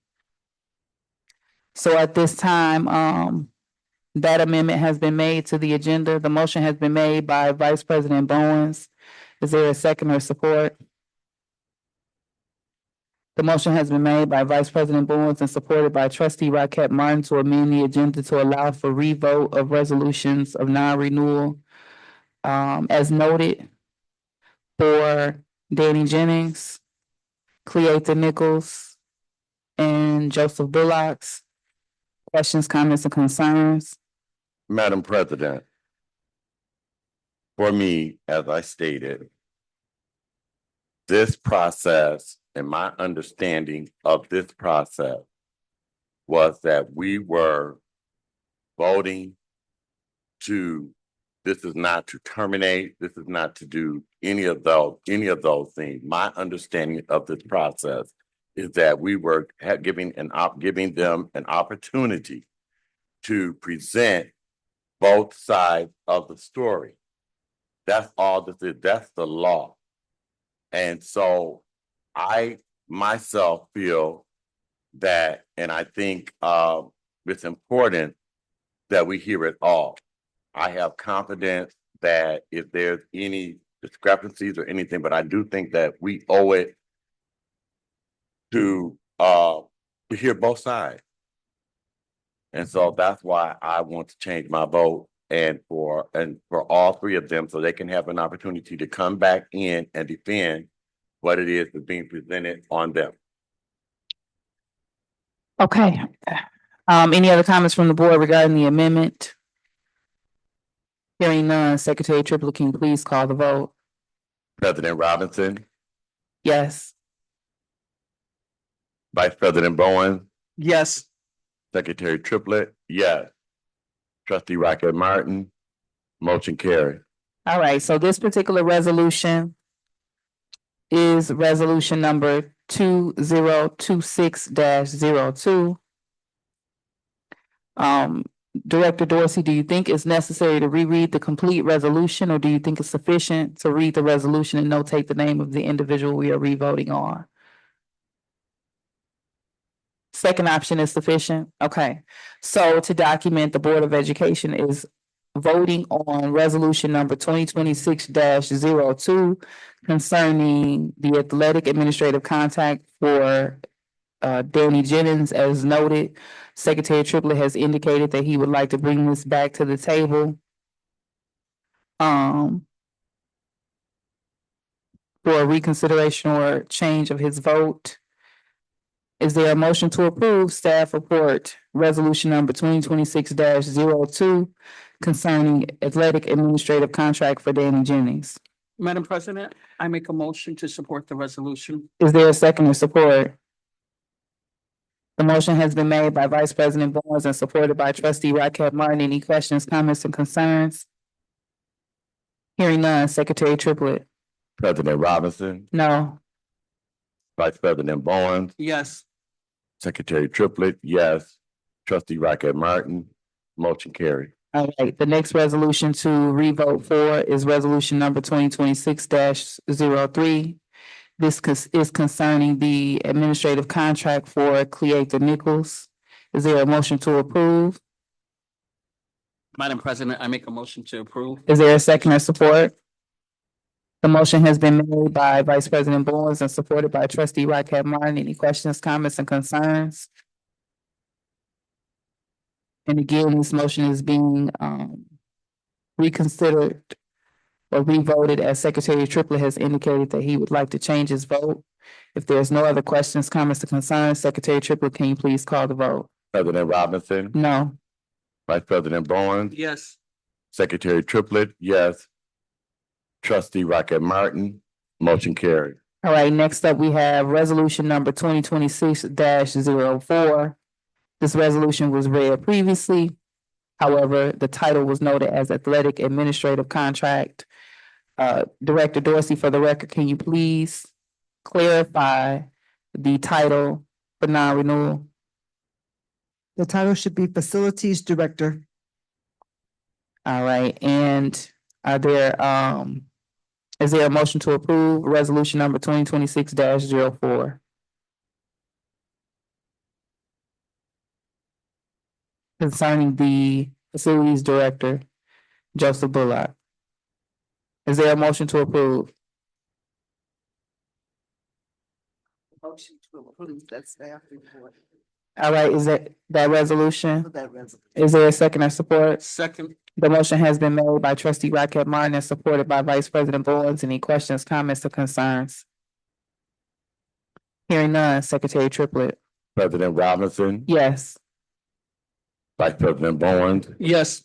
So at this time, that amendment has been made to the agenda. The motion has been made by Vice President Bowens. Is there a second or support? The motion has been made by Vice President Bowens and supported by Trustee Rocket Martin to amend the agenda to allow for revote of resolutions of non-renewal as noted for Danny Jennings, Cleatha Nichols, and Joseph Bullocks. Questions, comments, and concerns? Madam President, for me, as I stated, this process and my understanding of this process was that we were voting this is not to terminate, this is not to do any of those things. My understanding of this process is that we were giving them an opportunity to present both sides of the story. That's all this is. That's the law. And so I myself feel that, and I think it's important that we hear it all. I have confidence that if there's any discrepancies or anything, but I do think that we owe it to hear both sides. And so that's why I want to change my vote and for all three of them, so they can have an opportunity to come back in and defend what it is that's being presented on them. Okay. Any other comments from the board regarding the amendment? Hearing none, Secretary Triplett, can you please call the vote? President Robinson, Yes. Vice President Bowen, Yes. Secretary Triplett, yes. Trustee Rocket Martin, motion carried. All right, so this particular resolution is resolution number 2026-02. Director Dorsey, do you think it's necessary to reread the complete resolution, or do you think it's sufficient to read the resolution and notate the name of the individual we are revoting on? Second option is sufficient? Okay. So to document, the Board of Education is voting on resolution number 2026-02 concerning the athletic administrative contract for Danny Jennings. As noted, Secretary Triplett has indicated that he would like to bring this back to the table for a reconsideration or change of his vote. Is there a motion to approve staff report resolution number 2026-02 concerning athletic administrative contract for Danny Jennings? Madam President, I make a motion to support the resolution. Is there a second or support? The motion has been made by Vice President Barnes and supported by Trustee Rocket Martin. Any questions, comments, and concerns? Hearing none, Secretary Triplett. President Robinson, No. Vice President Bowen, Yes. Secretary Triplett, yes. Trustee Rocket Martin, motion carried. All right, the next resolution to revote for is resolution number 2026-03. This is concerning the administrative contract for Cleator Nichols. Is there a motion to approve? Madam President, I make a motion to approve. Is there a second or support? The motion has been made by Vice President Bowles and supported by Trustee Rocket Martin. Any questions, comments, and concerns? And again, this motion is being reconsidered or revoted, as Secretary Triplett has indicated that he would like to change his vote. If there's no other questions, comments, or concerns, Secretary Triplett, can you please call the vote? President Robinson, No. Vice President Bowen, Yes. Secretary Triplett, yes. Trustee Rocket Martin, motion carried. All right, next up, we have resolution number 2026-04. This resolution was read previously. However, the title was noted as Athletic Administrative Contract. Director Dorsey, for the record, can you please clarify the title for non-renewal? The title should be Facilities Director. All right, and are there, is there a motion to approve resolution number 2026-04? Concerning the Facilities Director, Joseph Bullock. Is there a motion to approve? Motion to approve that staff report All right, is that resolution? for that resolution. Is there a second or support? Second. The motion has been made by Trustee Rocket Martin and supported by Vice President Bowles. Any questions, comments, or concerns? Hearing none, Secretary Triplett. President Robinson, Yes. Vice President Bowen, Yes.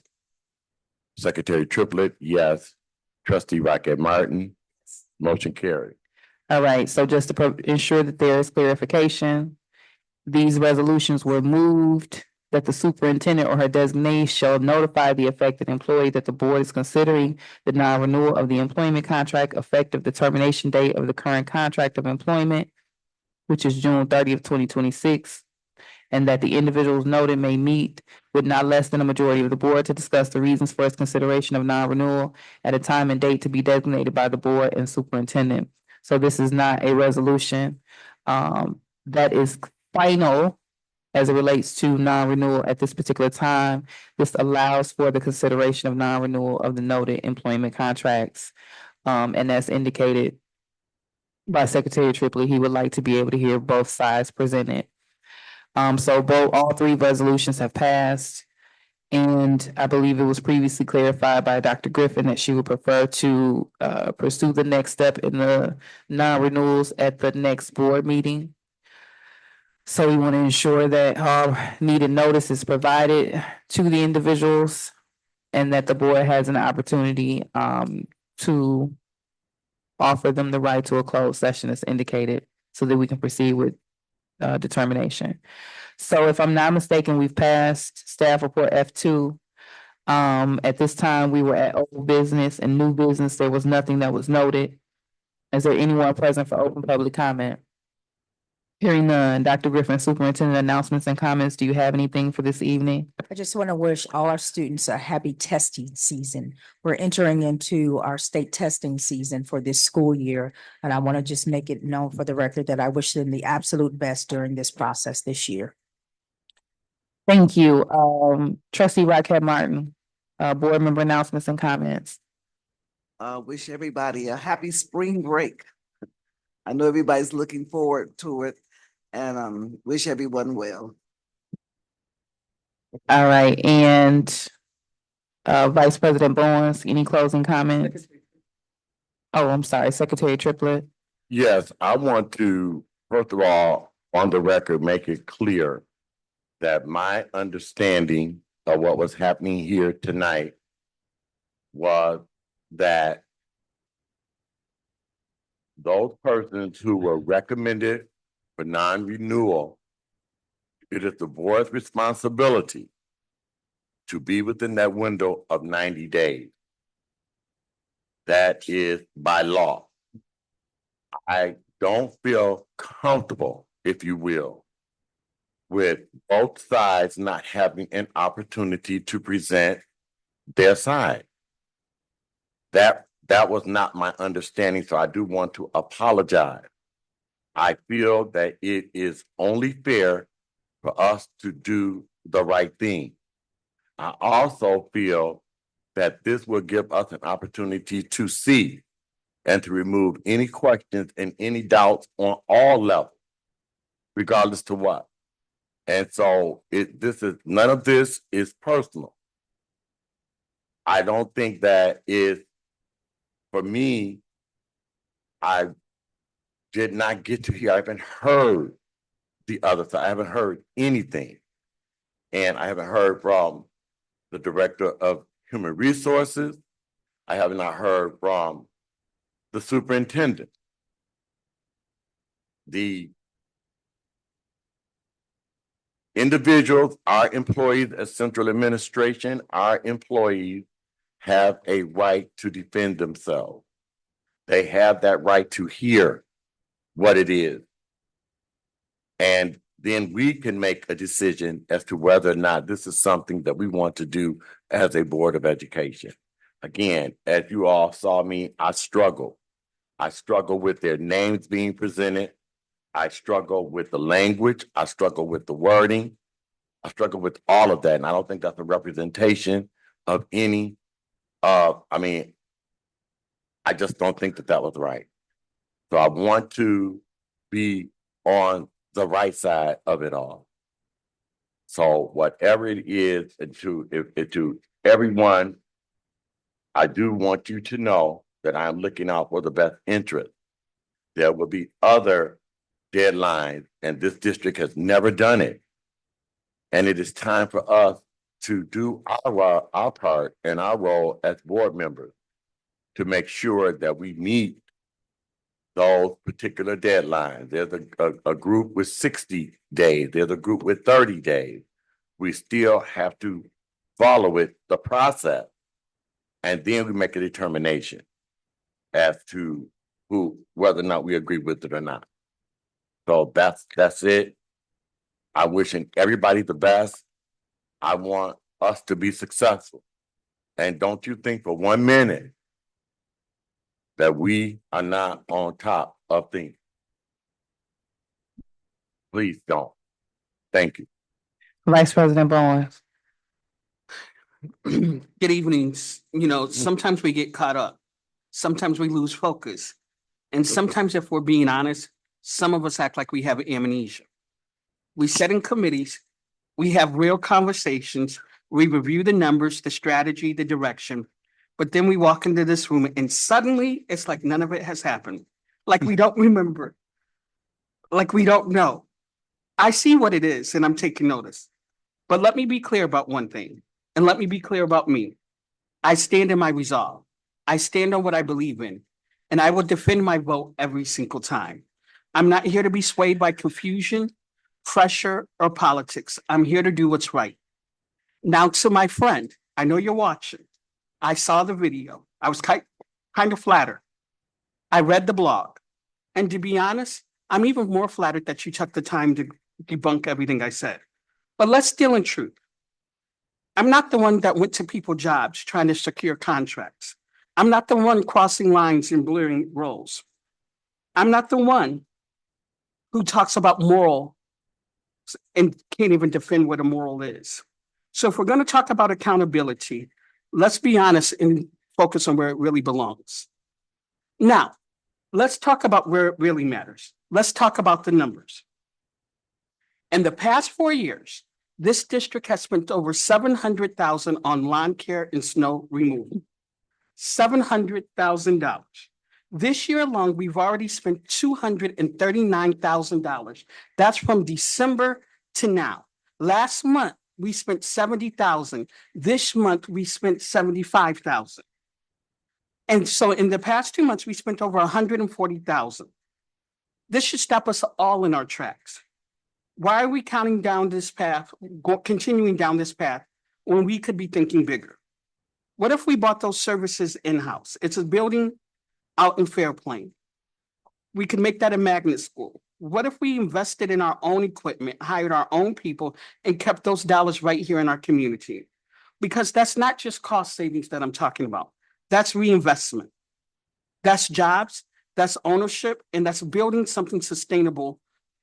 Secretary Triplett, yes. Trustee Rocket Martin, motion carried. All right, so just to ensure that there is clarification, these resolutions were moved that the superintendent or her designee shall notify the affected employee that the board is considering the non-renewal of the employment contract effective the termination date of the current contract of employment, which is June 30th, 2026, and that the individuals noted may meet with not less than a majority of the board to discuss the reasons for its consideration of non-renewal at a time and date to be designated by the board and superintendent. So this is not a resolution that is final as it relates to non-renewal at this particular time. This allows for the consideration of non-renewal of the noted employment contracts. And as indicated by Secretary Triplett, he would like to be able to hear both sides presented. So all three resolutions have passed. And I believe it was previously clarified by Dr. Griffin that she would prefer to pursue the next step in the non-renewals at the next board meeting. So we want to ensure that needed notice is provided to the individuals and that the board has an opportunity to offer them the right to a closed session as indicated so that we can proceed with determination. So if I'm not mistaken, we've passed staff report F2. At this time, we were at old business and new business. There was nothing that was noted. Is there anyone present for open public comment? Hearing none, Dr. Griffin, Superintendent announcements and comments. Do you have anything for this evening? I just want to wish all our students a happy testing season. We're entering into our state testing season for this school year. And I want to just make it known for the record that I wish them the absolute best during this process this year. Thank you. Trustee Rockett Martin, board member announcements and comments. Wish everybody a happy spring break. I know everybody's looking forward to it and wish everyone well. All right, and Vice President Bowens, any closing comments? Oh, I'm sorry, Secretary Triplett. Yes, I want to, first of all, on the record, make it clear that my understanding of what was happening here tonight was that those persons who were recommended for non-renewal, it is the board's responsibility to be within that window of 90 days. That is by law. I don't feel comfortable, if you will, with both sides not having an opportunity to present their side. That was not my understanding, so I do want to apologize. I feel that it is only fair for us to do the right thing. I also feel that this will give us an opportunity to see and to remove any questions and any doubts on all levels, regardless to what. And so none of this is personal. I don't think that is, for me, I did not get to hear, I haven't heard the other side. I haven't heard anything. And I haven't heard from the Director of Human Resources. I have not heard from the superintendent. The individuals, our employees at central administration, our employees have a right to defend themselves. They have that right to hear what it is. And then we can make a decision as to whether or not this is something that we want to do as a Board of Education. Again, as you all saw me, I struggle. I struggle with their names being presented. I struggle with the language. I struggle with the wording. I struggle with all of that. And I don't think that's a representation of any, I just don't think that was right. So I want to be on the right side of it all. So whatever it is, to everyone, I do want you to know that I'm looking out for the best interest. There will be other deadlines, and this district has never done it. And it is time for us to do our part and our role as board members to make sure that we meet those particular deadlines. There's a group with 60 days. There's a group with 30 days. We still have to follow the process, and then we make a determination as to whether or not we agree with it or not. So that's it. I'm wishing everybody the best. I want us to be successful. And don't you think for 1 minute that we are not on top of things. Please don't. Thank you. Vice President Bowens. Good evenings. Sometimes we get caught up. Sometimes we lose focus. And sometimes, if we're being honest, some of us act like we have amnesia. We sit in committees, we have real conversations, We review the numbers, the strategy, the direction. But then we walk into this room and suddenly it's like none of it has happened. Like we don't remember. Like we don't know. I see what it is and I'm taking notice. But let me be clear about one thing, and let me be clear about me. I stand in my resolve. I stand on what I believe in, and I will defend my vote every single time. I'm not here to be swayed by confusion, pressure, or politics. I'm here to do what's right. Now, to my friend, I know you're watching. I saw the video. I was kind of flattered. I read the blog. And to be honest, I'm even more flattered that you took the time to debunk everything I said. But let's deal in truth. I'm not the one that went to people jobs trying to secure contracts. I'm not the one crossing lines and blurring roles. I'm not the one who talks about moral and can't even defend what a moral is. So if we're going to talk about accountability, let's be honest and focus on where it really belongs. Now, let's talk about where it really matters. Let's talk about the numbers. In the past 4 years, this district has spent over $700,000 on lawn care and snow removal. $700,000. This year alone, we've already spent $239,000. That's from December to now. Last month, we spent $70,000. This month, we spent $75,000. And so in the past 2 months, we spent over $140,000. This should stop us all in our tracks. Why are we counting down this path, continuing down this path, when we could be thinking bigger? What if we bought those services in-house? It's a building out in Fairplain. We could make that a magnet school. What if we invested in our own equipment, hired our own people, and kept those dollars right here in our community? Because that's not just cost savings that I'm talking about. That's reinvestment. That's jobs, that's ownership, and that's building something sustainable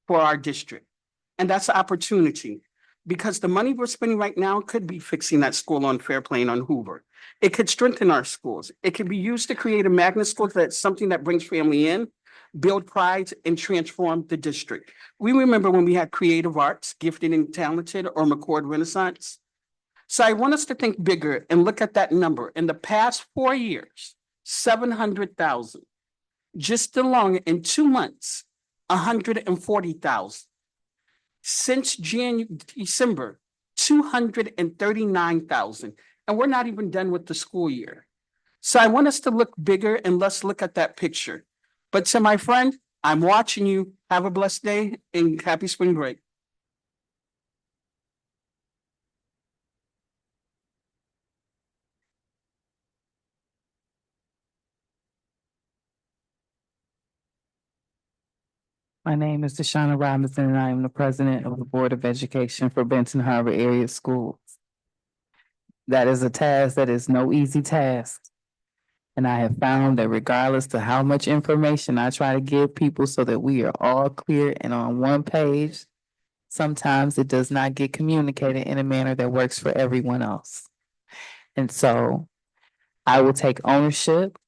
for our district. And that's opportunity, because the money we're spending right now could be fixing that school on Fairplain on Hoover. It could strengthen our schools. It could be used to create a magnet school that's something that brings family in, build pride, and transform the district. We remember when we had creative arts, gifted and talented, or McCord Renaissance. So I want us to think bigger and look at that number. In the past 4 years, 700,000. Just along in 2 months, 140,000. Since December, 239,000. And we're not even done with the school year. So I want us to look bigger and let's look at that picture. But to my friend, I'm watching you. Have a blessed day and happy spring break. My name is Deshauna Robinson, and I am the president of the Board of Education for Benton Harbor Area Schools. That is a task that is no easy task. And I have found that regardless to how much information I try to give people so that we are all clear and on one page, sometimes it does not get communicated in a manner that works for everyone else. And so I will take ownership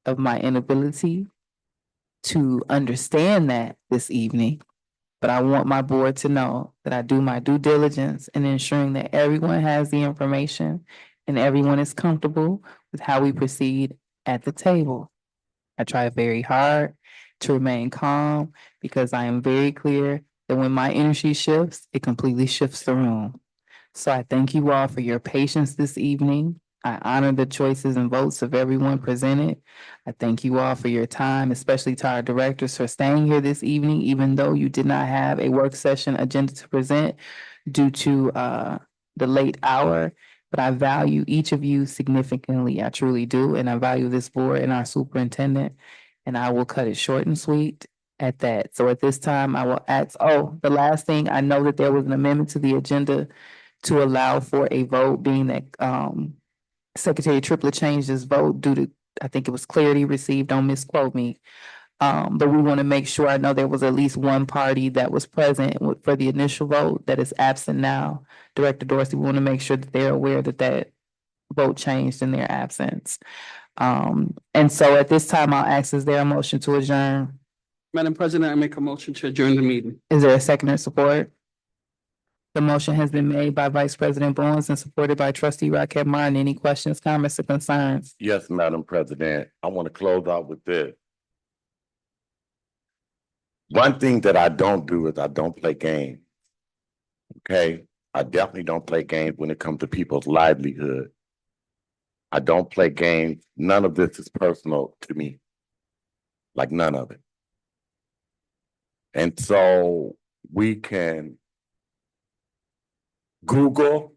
of my inability to understand that this evening, but I want my board to know that I do my due diligence in ensuring that everyone has the information and everyone is comfortable with how we proceed at the table. I try very hard to remain calm because I am very clear that when my energy shifts, it completely shifts the room. So I thank you all for your patience this evening. I honor the choices and votes of everyone presented. I thank you all for your time, especially to our directors for staying here this evening, even though you did not have a work session agenda to present due to the late hour. But I value each of you significantly. I truly do. And I value this board and our superintendent. And I will cut it short and sweet at that. So at this time, I will ask, the last thing, I know that there was an amendment to the agenda to allow for a vote, being that Secretary Triplett changed his vote due to, I think it was clarity received, don't misquote me. But we want to make sure, I know there was at least one party that was present for the initial vote that is absent now. Director Dorsey, we want to make sure that they're aware that that vote changed in their absence. And so at this time, I'll ask, is there a motion to adjourn? Madam President, I make a motion to adjourn the meeting. Is there a second or support? The motion has been made by Vice President Bowens and supported by Trustee Rocket Martin. Any questions, comments, or concerns? Yes, Madam President, I want to close out with this. One thing that I don't do is I don't play games. Okay, I definitely don't play games when it comes to people's livelihood. I don't play games. None of this is personal to me. Like none of it. And so we can Google,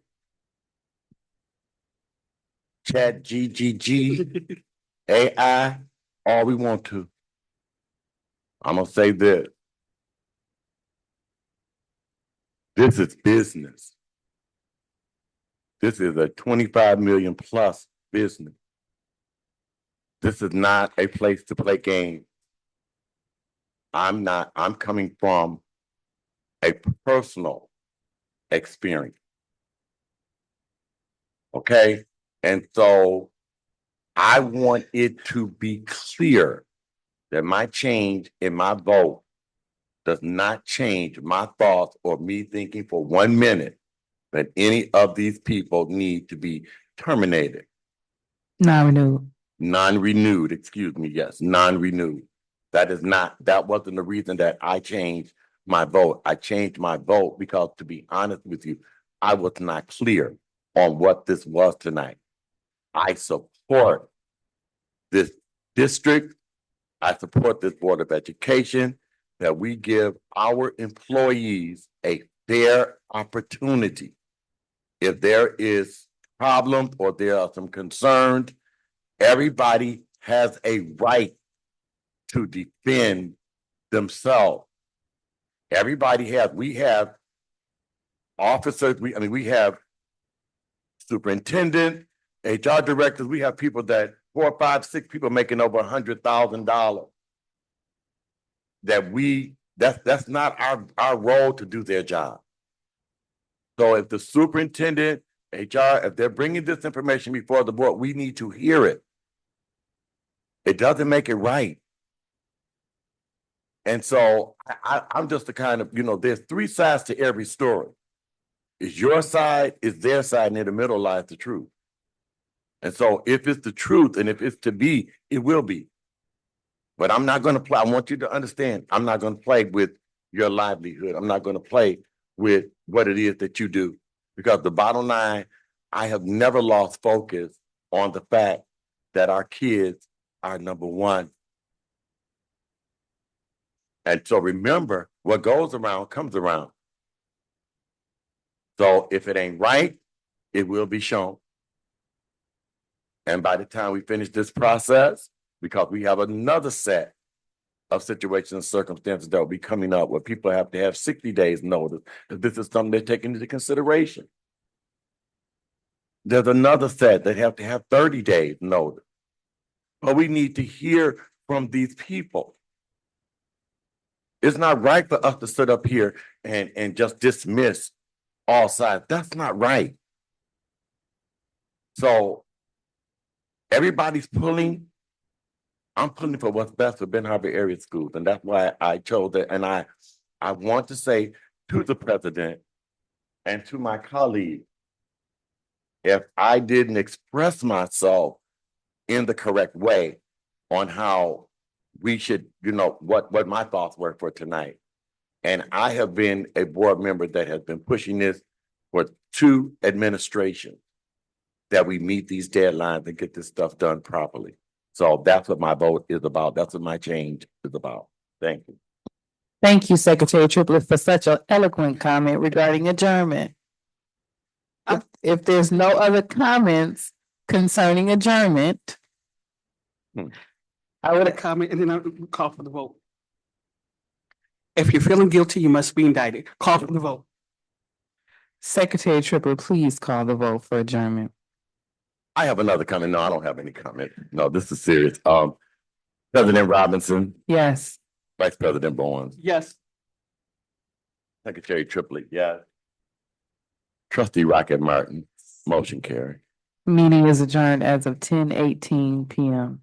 Chat GGG, AI, all we want to. I'm gonna say this. This is business. This is a 25 million plus business. This is not a place to play games. I'm coming from a personal experience. Okay? And so I want it to be clear that my change in my vote does not change my thoughts or me thinking for 1 minute that any of these people need to be terminated. Non-renewed. Non-renewed, excuse me, yes, non-renewed. That wasn't the reason that I changed my vote. I changed my vote because, to be honest with you, I was not clear on what this was tonight. I support this district. I support this Board of Education, that we give our employees a fair opportunity. If there is problems or there are some concerns, everybody has a right to defend themselves. We have officers, we have superintendent, HR directors, we have people that 4, 5, 6 people making over $100,000. That's not our role to do their job. So if the superintendent, HR, if they're bringing this information before the board, we need to hear it. It doesn't make it right. And so I'm just the kind of, there's 3 sides to every story. It's your side, it's their side, and in the middle lies the truth. And so if it's the truth and if it's to be, it will be. But I'm not going to play. I want you to understand, I'm not going to play with your livelihood. I'm not going to play with what it is that you do. Because the bottom line, I have never lost focus on the fact that our kids are number one. And so remember, what goes around comes around. So if it ain't right, it will be shown. And by the time we finish this process, because we have another set of situations and circumstances that will be coming up where people have to have 60 days notice that this is something they're taking into consideration. There's another set that have to have 30 days notice. But we need to hear from these people. It's not right for us to sit up here and just dismiss all sides. That's not right. So everybody's pulling. I'm pulling for what's best for Ben Harbor area schools. And that's why I chose it. And I want to say to the president and to my colleagues, if I didn't express myself in the correct way on how we should, what my thoughts were for tonight. And I have been a board member that has been pushing this for 2 administrations, that we meet these deadlines and get this stuff done properly. So that's what my vote is about. That's what my change is about. Thank you. Thank you, Secretary Triplett, for such an eloquent comment regarding adjournment. If there's no other comments concerning adjournment, I would comment and then I would call for the vote. If you're feeling guilty, you must be indicted. Call for the vote. Secretary Triplett, please call the vote for adjournment. I have another comment. No, I don't have any comment. No, this is serious. President Robinson, Yes. Vice President Bowens, Yes. Secretary Triplett, yes. Trustee Rocket Martin, motion carried. Meeting is adjourned as of 10:18 p.m.